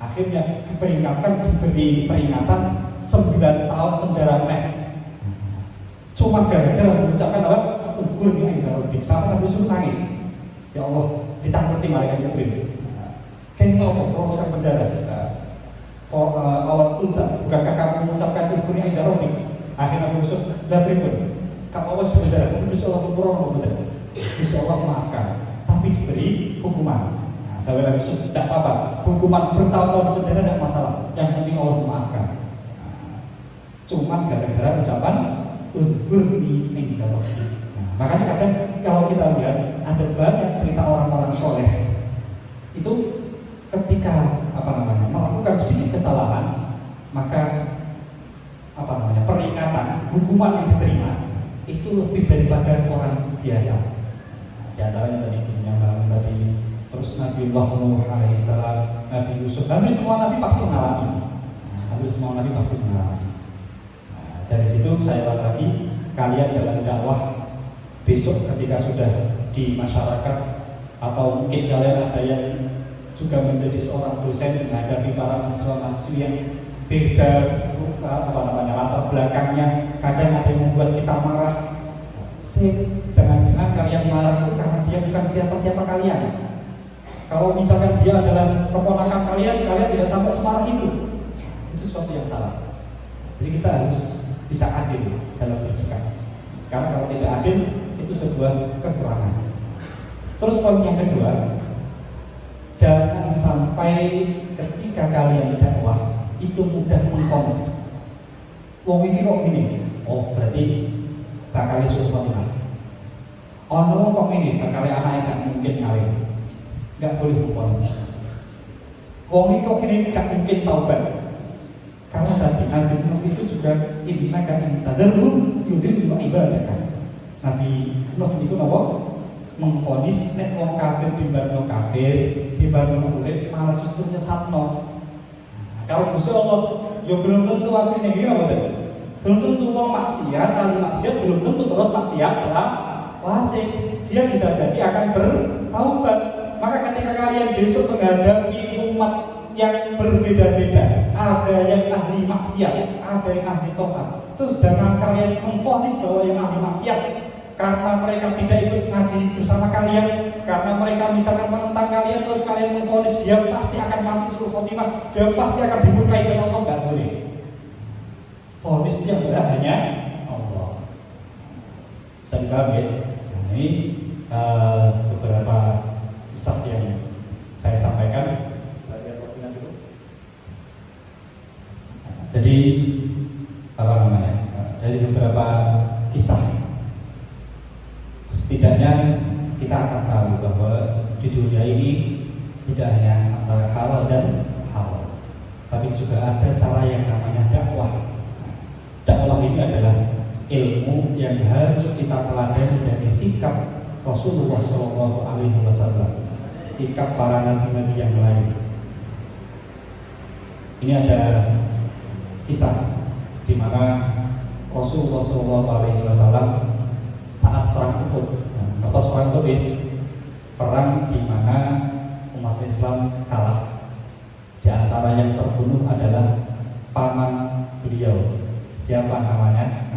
Akhirnya diberi peringatan 9 tahun penjara mek. Cuma gara-gara mengucapkan apa? Uzkurni inda rabbik. Sampai Nabi Yusuf nangis. Ya Allah, ditakuti malaikat Jibril. Kayak mau kan penjara. Awal ulta, bukankah kamu mengucapkan uzkurni inda rabbik? Akhirnya Nabi Yusuf, dah pripun. Kamu awas penjara, insya Allah kurang betul. Insya Allah maafkan. Tapi diberi hukuman. Nah, sahabat Nabi Yusuf tidak apa-apa. Hukuman bertahun-tahun penjara tidak masalah. Yang penting Allah memaafkan. Cuma gara-gara ucapan uzkurni inda rabbik. Makanya kadang kalau kita lihat ada banyak cerita orang-orang soleh itu ketika melakukan sedikit kesalahan maka peringatan hukuman yang diterima itu lebih daripada orang biasa. Di antaranya tadi terus Nabi Nuh alaihissalam, Nabi Yusuf, hampir semua nabi pasti mengalami. Dari situ saya lagi kalian dalam dakwah besok ketika sudah di masyarakat atau mungkin kalian ada yang juga menjadi seorang dosen menghadapi para mahasiswa yang beda latar belakangnya, kadang ada yang membuat kita marah. Jangan-jangan kalian marah itu karena dia bukan siapa-siapa kalian. Kalau misalkan dia adalah keponakan kalian tidak sampai semarah itu sesuatu yang salah. Jadi kita harus bisa adil dalam bersikap. Karena kalau tidak adil itu sebuah kekurangan. Terus poin yang kedua, jangan sampai ketika kalian dakwah itu mudah mengkons. Wong ini kok gini? Oh berarti bakal sesuatu lah. Ono kok ini bakal anaknya gak mungkin kawin. Gak boleh mengkons. Wong ini kok ini gak mungkin taubat. Karena tadi Nabi Nuh itu juga innaka in tadarru yudillu ibadaka. Nabi Nuh itu napa? Mengvonis nek wong kafir timbang kafir, timbang urip malah justru nyesatno. Kalau Gusti Allah yo belum tentu asline iki apa to? Belum tentu wong maksiat, ahli maksiat belum tentu terus maksiat selawase. Dia bisa jadi akan bertaubat. Maka ketika kalian besok menghadapi umat yang berbeda-beda, ada yang ahli maksiat, ada yang ahli taat. Terus jangan kalian memvonis bahwa yang ahli maksiat karena mereka tidak ikut ngaji bersama kalian, karena mereka misalkan menentang kalian, terus kalian memvonis dia pasti akan mati suul khotimah, dia pasti akan dimurkai oleh Allah, nggak boleh. Vonis yang berat hanya Allah. Bisa dipahami ya? Nah, ini beberapa kisah yang saya sampaikan. Jadi apa namanya? Dari beberapa kisah, setidaknya kita akan tahu bahwa di dunia ini tidak hanya antara halal dan halal, tapi juga ada cara yang namanya dakwah. Dakwah ini adalah ilmu yang harus kita pelajari dari sikap Rasulullah SAW, sikap para nabi-nabi yang lain. Ini ada kisah di mana Rasulullah SAW saat perang Uhud, atau perang Uhud, perang di mana umat Islam kalah. Di antara yang terbunuh adalah paman beliau. Siapa namanya?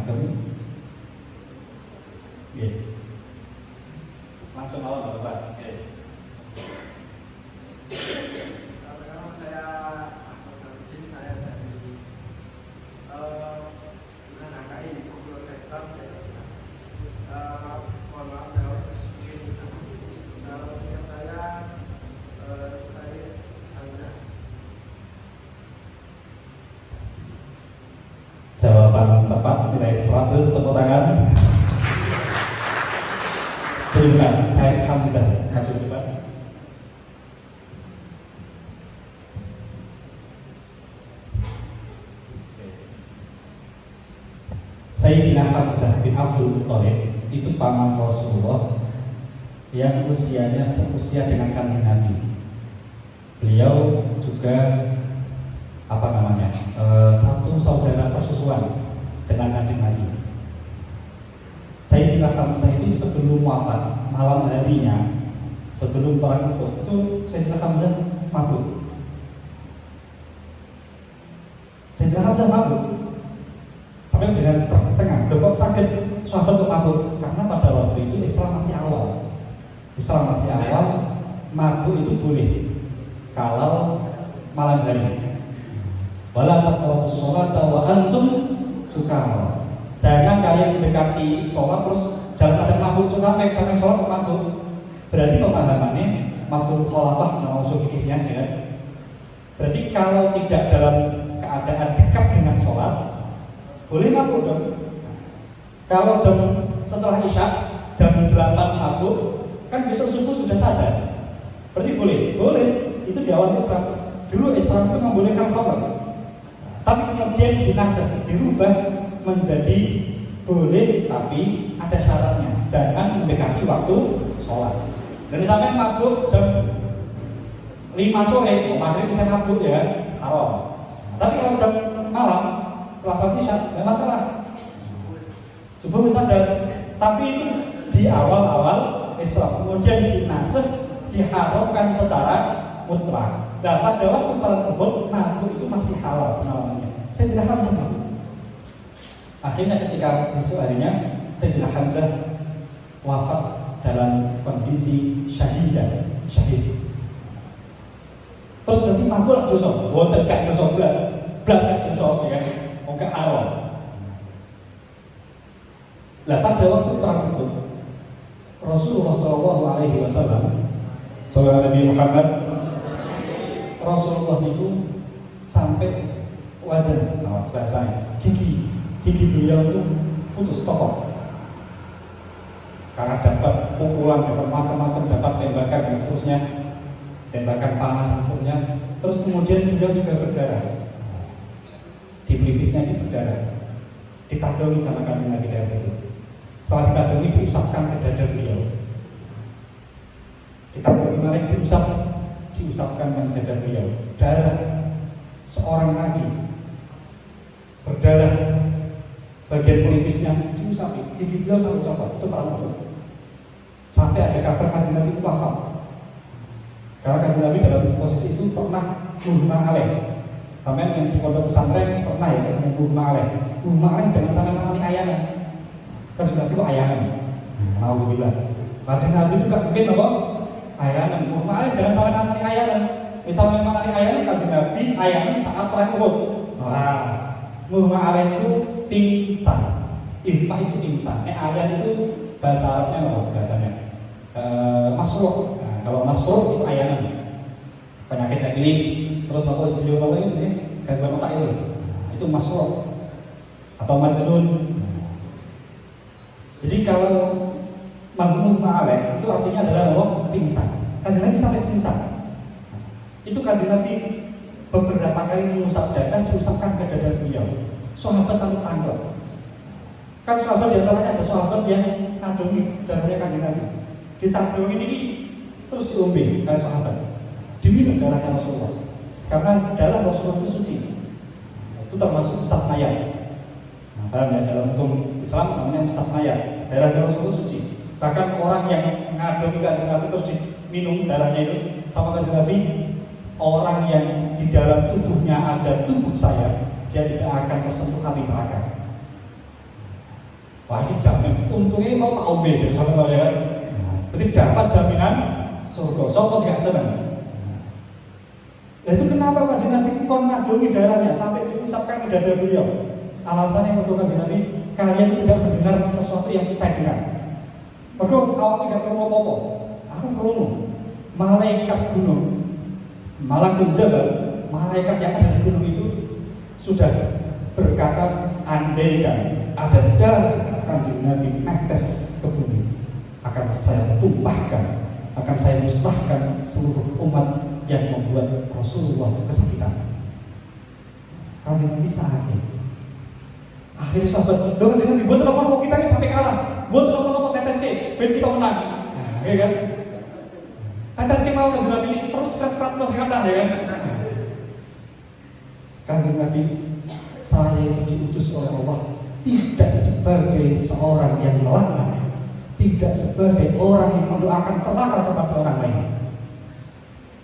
Langsung awal Bapak. Pertama saya dari bulan HKI Komunitas Islam. Mohon maaf kalau mungkin bisa. Nama saya Hamzah. Jawaban tepat nilai 100, tepuk tangan. Benar, saya Hamzah. Maju coba. Sayyidina Hamzah bin Abdul Muthalib itu paman Rasulullah yang usianya seusia dengan Kanjeng Nabi. Beliau juga satu saudara persusuan dengan Kanjeng Nabi. Sayyidina Hamzah itu sebelum wafat, malam harinya sebelum perang itu Sayyidina Hamzah mabuk. Sayyidina Hamzah mabuk sampai dengan tercengang. Kok sakit sahabat kok mabuk? Karena pada waktu itu Islam masih awal. Mabuk itu boleh kalau malam hari. Wala taqrabus sholata wa antum sukara. Jangan kalian mendekati sholat terus dalam keadaan mabuk sampai sholat mabuk. Berarti pemahamannya mafhum khalafah nama usul fikihnya ya. Berarti kalau tidak dalam keadaan dekat dengan sholat boleh mabuk dong. Kalau setelah isya jam 8 mabuk kan besok subuh sudah sadar. Berarti boleh. Itu di awal Islam. Dulu Islam itu membolehkan khamr. Tapi kemudian dinasih, dirubah menjadi boleh tapi ada syaratnya. Jangan mendekati waktu sholat. Dan sampai mabuk jam 5 sore, maghrib bisa mabuk ya, haram. Tapi kalau jam malam setelah sholat isya, tidak masalah. Subuh bisa sadar. Tapi itu di awal-awal Islam. Kemudian dinasih, diharamkan secara mutlak. Nah, pada waktu perang Uhud, mabuk itu masih halal namanya. Saya tidak Hamzah mabuk. Akhirnya ketika besok harinya Sayyidina Hamzah wafat dalam kondisi syahid. Terus nanti mabuk dosa, boten gak dosa belas dosa ya, oke haram. Lah pada waktu perang Uhud, Rasulullah SAW, saudara Nabi Muhammad, Rasulullah itu sampai wajah, bahasanya gigi beliau itu putus copot karena dapat pukulan, dapat macam-macam, dapat tembakan dan seterusnya, tembakan panah dan seterusnya. Terus kemudian beliau juga berdarah, di pelipisnya itu berdarah, ditadoni sama Kanjeng Nabi darah itu. Setelah ditadoni diusapkan ke dada beliau, ditadoni kemarin diusapkan ke dada beliau. Darah seorang nabi berdarah, bagian pelipisnya diusapi, gigi beliau sampai copot. Itu perang Uhud. Sampai ada kabar Kanjeng Nabi itu wafat. Karena Kanjeng Nabi dalam posisi itu pernah muhma alaih. Sampai yang di pondok pesantren pernah ya muhma alaih. Muhma alaih jangan sampai mengalami ayanan. Kanjeng Nabi itu ayanan. Alhamdulillah. Kanjeng Nabi itu gak mungkin apa? Ayanan. Makanya jangan salah ngamati ayanan. Misalnya ngamati ayanan Kanjeng Nabi ayanan saat perang Uhud. Nah, Muhammad itu pingsan. Impak itu pingsan. Ayan itu bahasa Arabnya apa bahasanya? Masruh. Nah, kalau masruh itu ayanan. Penyakit epilepsi. Terus apa sejauh itu jadi gangguan otak itu. Itu masruh atau majnun. Jadi kalau maghnun ma'aleh itu artinya adalah apa? Pingsan. Kanjeng Nabi sampai pingsan. Itu Kanjeng Nabi beberapa kali mengusap dada, diusapkan ke dada beliau. Sahabat sampai tangkap. Kan sahabat diantaranya ada sahabat yang ngadongi darahnya Kanjeng Nabi. Ditandongi ini terus diombe oleh sahabat. Diminum darahnya Rasulullah. Karena darah Rasulullah itu suci. Itu termasuk mustasnaya. Nah, paham ya, dalam hukum Islam namanya mustasnaya. Darahnya Rasulullah suci. Bahkan orang yang ngadongi Kanjeng Nabi terus diminum darahnya itu sama Kanjeng Nabi, orang yang di dalam tubuhnya ada tubuh saya, dia tidak akan tersentuh api neraka. Wah, ini jamin. Untungnya mau tak ombe jadi sama ya kan. Berarti dapat jaminan surga. Sopo sih gak seneng. Nah, itu kenapa Kanjeng Nabi kon ngadongi darahnya sampai diusapkan ke dada beliau? Alasannya untuk Kanjeng Nabi, kalian tidak mendengar sesuatu yang saya dengar. Mereka awalnya gak perlu apa-apa. Aku perlu malaikat gunung, malakul jabal, malaikat yang ada di gunung itu sudah berkata, andaikan ada darah Kanjeng Nabi netes ke bumi, akan saya tumpahkan, akan saya musnahkan seluruh umat yang membuat Rasulullah kesakitan. Kanjeng Nabi sakit. Akhirnya sahabat, loh Kanjeng Nabi, buat apa kita ini sampai kalah? Buat apa tetes ke, biar kita menang. Ya kan? Tetes ke mau Kanjeng Nabi ini perlu cepat-cepat terus kata ya kan? Kanjeng Nabi, saya itu diutus oleh Allah tidak sebagai seorang yang melanggar, tidak sebagai orang yang mendoakan celaka kepada orang lain.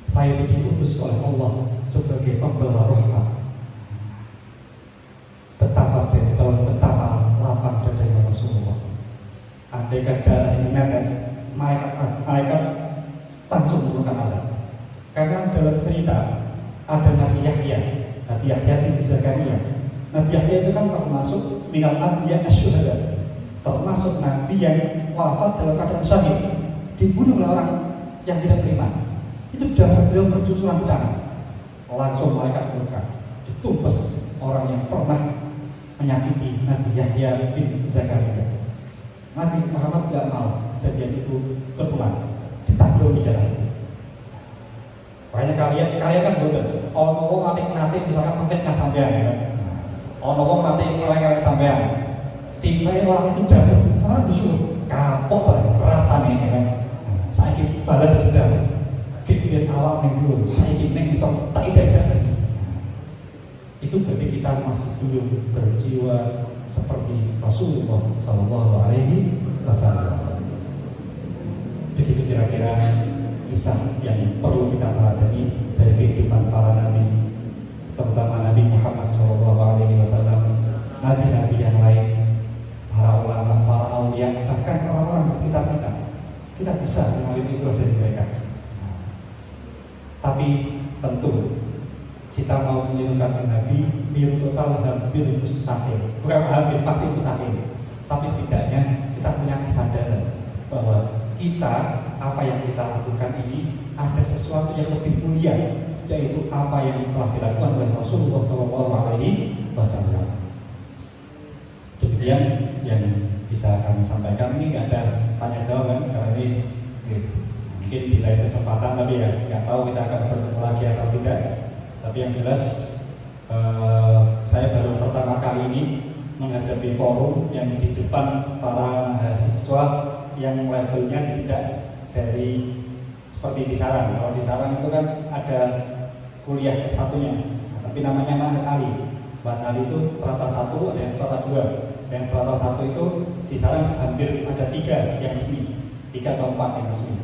Saya diutus oleh Allah sebagai pembawa rahmat. Betapa gentle, betapa lapang dadanya Rasulullah. Andaikan darah ini netes, malaikat langsung turunkan alam. Karena dalam cerita ada Nabi Yahya bin Zakaria. Nabi Yahya itu kan termasuk minal anbiya asyhada, termasuk nabi yang wafat dalam keadaan syahid, dibunuh oleh orang yang tidak beriman. Itu darah beliau bercucuran ke tanah. Langsung malaikat murka, ditumpes orang yang pernah menyakiti Nabi Yahya bin Zakaria. Nabi Muhammad tidak mau kejadian itu berulang, ditandongi darah itu. Makanya kalian kan betul. Ono wong nanti misalkan pempet nggak sampean ya. Ono wong nanti ngeleng-ngeleng sampean. Tiba orang itu jatuh, sama disuruh kapok lah rasanya ya kan. Saya balas dendam. Kipian awak yang dulu, saya ingin bisa tak identitas. Itu berarti kita masih belum berjiwa seperti Rasulullah Sallallahu Alaihi Wasallam. Begitu kira-kira kisah yang perlu kita pelajari dari kehidupan para nabi, terutama Nabi Muhammad Sallallahu Alaihi Wasallam, nabi-nabi yang lain, para ulama, para aulia, bahkan orang-orang di sekitar kita. Kita bisa mengambil ibadah dari mereka. Tapi tentu kita mau meniru Kanjeng Nabi, niru total hampir mustahil. Bukan hampir, pasti mustahil. Tapi setidaknya kita punya kesadaran bahwa kita, apa yang kita lakukan ini ada sesuatu yang lebih mulia, yaitu apa yang telah dilakukan oleh Rasulullah SAW. Demikian yang bisa kami sampaikan. Ini nggak ada tanya jawab kan, karena ini mungkin di lain kesempatan, tapi ya nggak tahu kita akan bertemu lagi atau tidak. Tapi yang jelas saya baru pertama kali ini menghadapi forum yang di depan para mahasiswa yang labelnya tidak dari seperti di Sarang. Kalau di Sarang itu kan ada kuliah S1-nya, tapi namanya Mahat Ali. Mahat Ali itu strata 1, ada yang strata 2. Yang strata 1 itu di Sarang hampir ada 3 yang resmi, 3 atau 4 yang resmi.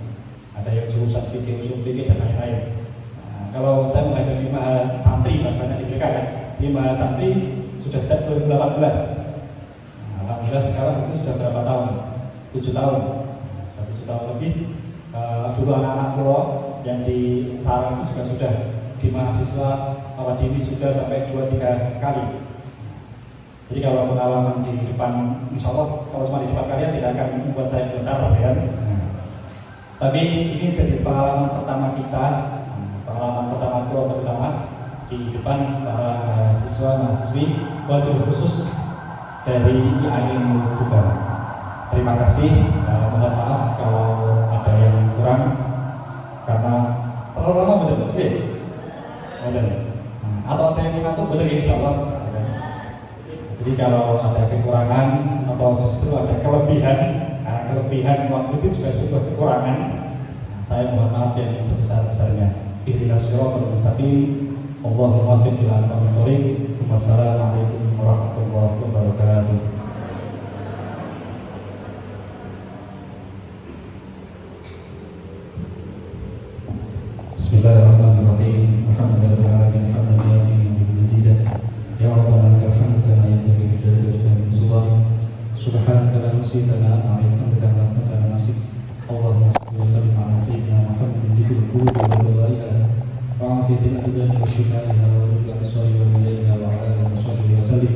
Ada yang jurusan fikih, usul fikih dan lain-lain. Nah, kalau saya menghadapi Mahat santri, bahasanya di mereka kan, 5 santri sudah sejak 2018. Nah, alhamdulillah sekarang itu sudah berapa tahun? 7 tahun. 7 tahun lebih. Dulu anak-anak pulau yang di sarang itu juga sudah di mahasiswa awal dini sudah sampai 2-3 kali. Jadi kalau pengalaman di depan, insya Allah kalau cuma di depan kalian tidak akan membuat saya gentar, ya. Tapi ini jadi pengalaman pertama kita, pengalaman pertama pulau terutama di depan para mahasiswa-mahasiswi wabil khusus dari IAIN Tuban. Terima kasih, mohon maaf kalau ada yang kurang karena terlalu lama betul, betul. Atau ada yang mengantuk betul ya, insya Allah. Jadi kalau ada kekurangan atau justru ada kelebihan, kelebihan waktu itu juga sebuah kekurangan. Saya mohon maaf yang sebesar-besarnya. Ihdinas shiratal mustaqim. Allahumma waffiq ila aqwamit thoriq. Wassalamualaikum warahmatullahi wabarakatuh. Bismillahirrahmanirrahim. Alhamdulillahirabbil alamin. Hamdan mazidah. Ya Rabbana lakal hamdu kama yanbaghi li jalali wajhika min sultanik. Subhanaka la nuhsi thana'an 'alaika anta kama athnayta 'ala nafsik. Allahumma shalli wa sallim 'ala sayyidina Muhammadin dzikri qulubi wa dawaiha wa 'afiyatil abdani wa shifaiha wa rizqil absari wa bilayha wa 'ala alihi wa sahbihi wa sallim.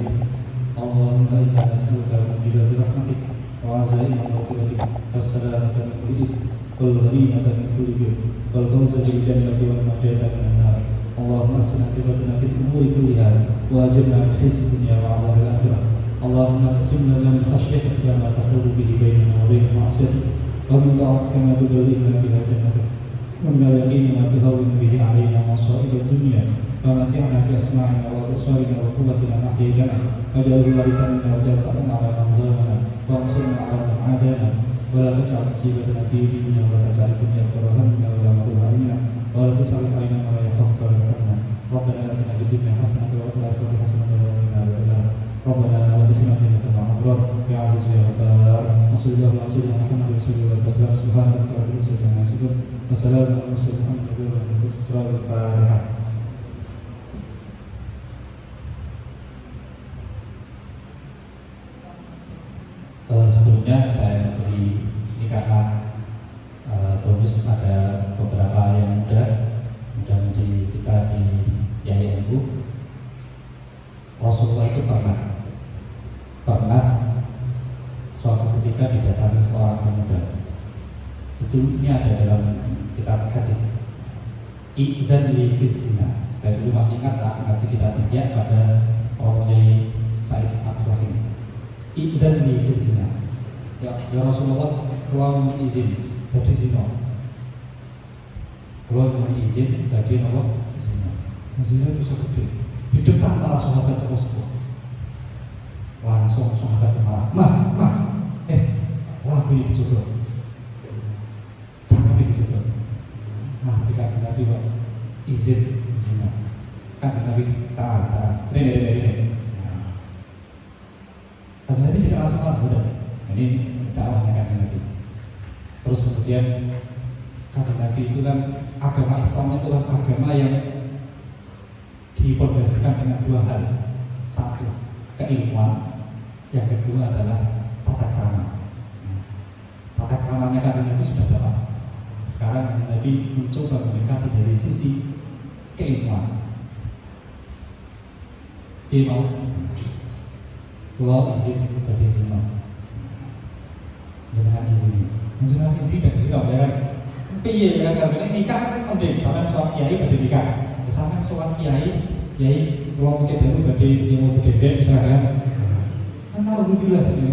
Allahumma inna nas'aluka mujibati rahmatik wa 'azaima maghfiratik was-salamata min kulli itsm wal ghanimata min kulli bir wal fawza bil jannati wal najata minan nar. Allahumma asina akibatana fil umuri kulliha wa ajirna min khizyi dunya wa 'adzabil akhirah. Allahumma qsim lana min khashyatika ma tahulu bihi bainana wa bain ma'siyatik wa min ta'atika ma tuballighuna biha jannatak wa min al-yaqini ma tuhawwinu bihi 'alaina masa'ib ad-dunya wa mat'ina bi asma'ina wa absarina wa quwwatina ma ahyaytana waj'alhu warithan minna waj'al tha'rana 'ala man zalamana wa ansurna 'ala man 'adana wa la taj'al musibatana fi dinina wa la taj'al dunya akbar hammina wa la mablagha 'ilmina wa la tus'alna 'alaina ma la yakhafuka wa la yarhamna. Rabbana atina fid dunya hasanatan wa fil akhirati hasanatan wa qina adzaban nar. Rabbana la tuzigh qulubana ba'da idh hadaytana wa hab lana min ladunka rahmatan innaka antal wahhab. Ya aziz ya ghafar. Wassallallahu ala sayyidina Muhammad wa sallallahu alaihi wasallam. Subhana rabbika rabbil izzati amma yasifun. Wassalamu ala mursalin walhamdulillahi rabbil alamin. Al-Fatihah. Sebelumnya saya beri ini karena bonus ada beberapa yang muda-mudi kita di YAINU. Rasulullah itu pernah suatu ketika didatangi seorang pemuda. Ini ada dalam kitab hadis. Idzan li fis-zina. Saya dulu masih ingat saat ngaji kitab Ihya pada oleh Said Abdul Rahim. Idzan li fis-zina. Ya Rasulullah, ruang izin bagi zina. Ruang izin bagi zina. Zina itu seperti di depan para sahabat sepuh-sepuh. Langsung sahabat marah. Lagu ini dicoba. Jangan dicoba. Dikasih Nabi Pak izin zina. Kasih Nabi tahan. Ini. Kasih Nabi tidak langsung udah. Ini dakwahnya kasih Nabi. Terus kemudian kasih Nabi itu kan agama Islam itu kan agama yang dipondasikan dengan dua hal. Satu, keilmuan. Yang kedua adalah tata krama. Tata kramanya kanjeng Nabi sudah dapat. Sekarang kanjeng Nabi mencoba mendekati dari sisi keilmuan. Ilmu, kalau izin bagi zina, jangan izin. Jangan izin dan zina, ya kan? Piye ya kan? Karena nikah kan penting. Sampai soal kiai bagi nikah. Sampai soal kiai kalau mungkin dulu bagi yang mau gede misalkan. Kan alhamdulillah jadi.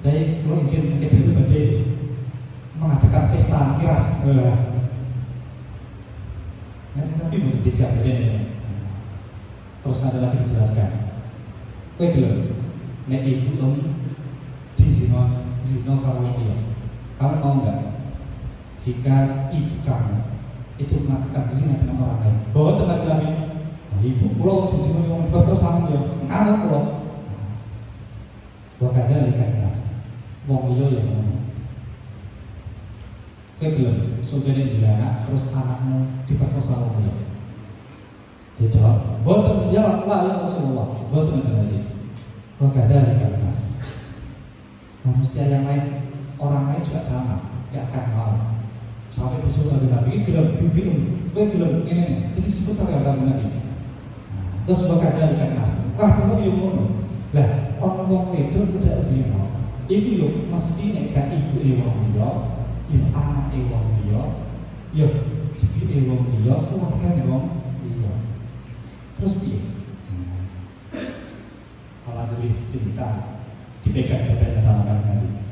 Dari kalau izin mungkin dulu bagi mengadakan pesta miras. Nanti tapi boleh disiapkan ini. Terus nanti lagi dijelaskan. Kowe gelem nek ibu di zina kalau dia. Kamu mau enggak? Jika ibu kamu itu melakukan zina dengan orang lain, bahwa tempat kami, ibu pulau di zina yang berpersama dia, anak pulau. Wakadha likan nas, wong liya yang ngomong. Kowe gelem sopene dhewe anak terus anakmu diperkosa wong liya. Dia jawab, "Boten ya Rasulullah, boten jadi." Wakadha likan nas. Manusia yang lain orang lain juga sama, ya akan mau. Sampai besok aja Nabi, gelem bibi, gue gelem ini, jadi sebut kali akan Nabi. Terus berkata dengan nasib, kamu yang ngono. Lah, orang wong wedok tidak zina. Iku yo mesti nek gak ibu wong liya, yo anak wong liya, yo bibi wong liya, keluarga wong liya. Terus piye? Salah jadi cerita dipegang dadanya sama Nabi.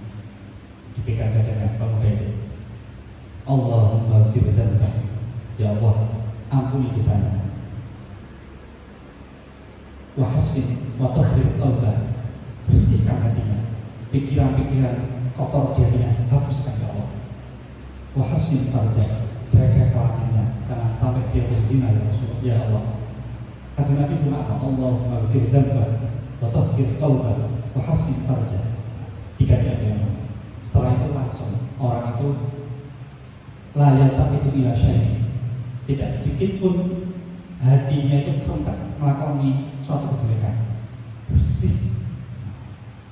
Dipegang dadanya pemuda. Allahumma ghfir dzamba. Ya Allah, ampuni dosanya. Wa hassin wa tahhir qalbah. Bersihkan hatinya. Pikiran-pikiran kotor di hatinya hapuskan ya Allah. Wa hassin farjah. Jaga kelaminnya, jangan sampai dia berzina ya Rasulullah. Ya Allah. Kanjeng Nabi doa apa? Allahumma ghfir dzamba wa tahhir qalbah wa hassin farjah. Tiga dia. Setelah itu langsung orang itu layak itu ila syai, tidak sedikit pun hatinya itu kerentak melakoni suatu kejelekan, bersih.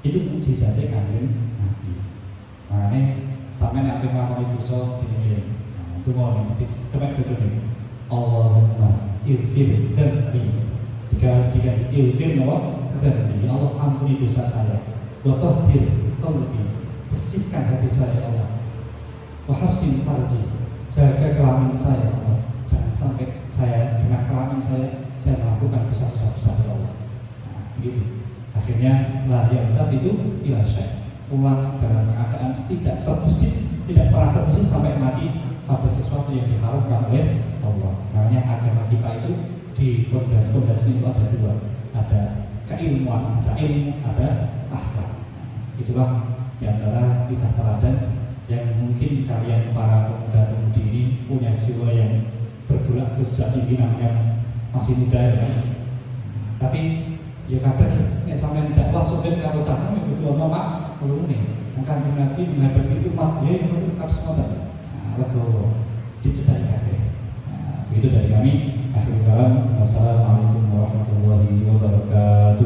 Itu mujizatnya Kanjeng Nabi. Makanya sampai nanti melakoni dosa ini, itu mau nih, coba dulu nih. Allahumma ighfir dzambi. Jika ighfir dzambi, Allah ampuni dosa saya. Wa tahhir qalbi, bersihkan hati saya Allah. Wahassin farji, jaga kelamin saya Allah. Jangan sampai saya dengan kelamin saya melakukan dosa-dosa besar ya Allah. Nah, begitu. Akhirnya lah yang itu ila syai, pulang dalam keadaan tidak terbesit, tidak pernah terbesit sampai mati pada sesuatu yang diharapkan oleh Allah. Makanya agama kita itu di pondasi itu ada dua, ada keilmuan, ada ilmu, ada akhlak. Itulah diantara kisah teladan yang mungkin kalian para pemuda-pemudi ini punya jiwa yang bergerak tinggi, namanya masih muda ya. Tapi ya kadang nek sampean dakwah sampean karo cahang yang berdua mama perlu nih. Kanjeng Nabi menghadapi umat ya harus ngoten. Nah, legowo dicedhaki kabeh. Nah, itu dari kami. Akhirul kalam. Wassalamualaikum warahmatullahi wabarakatuh.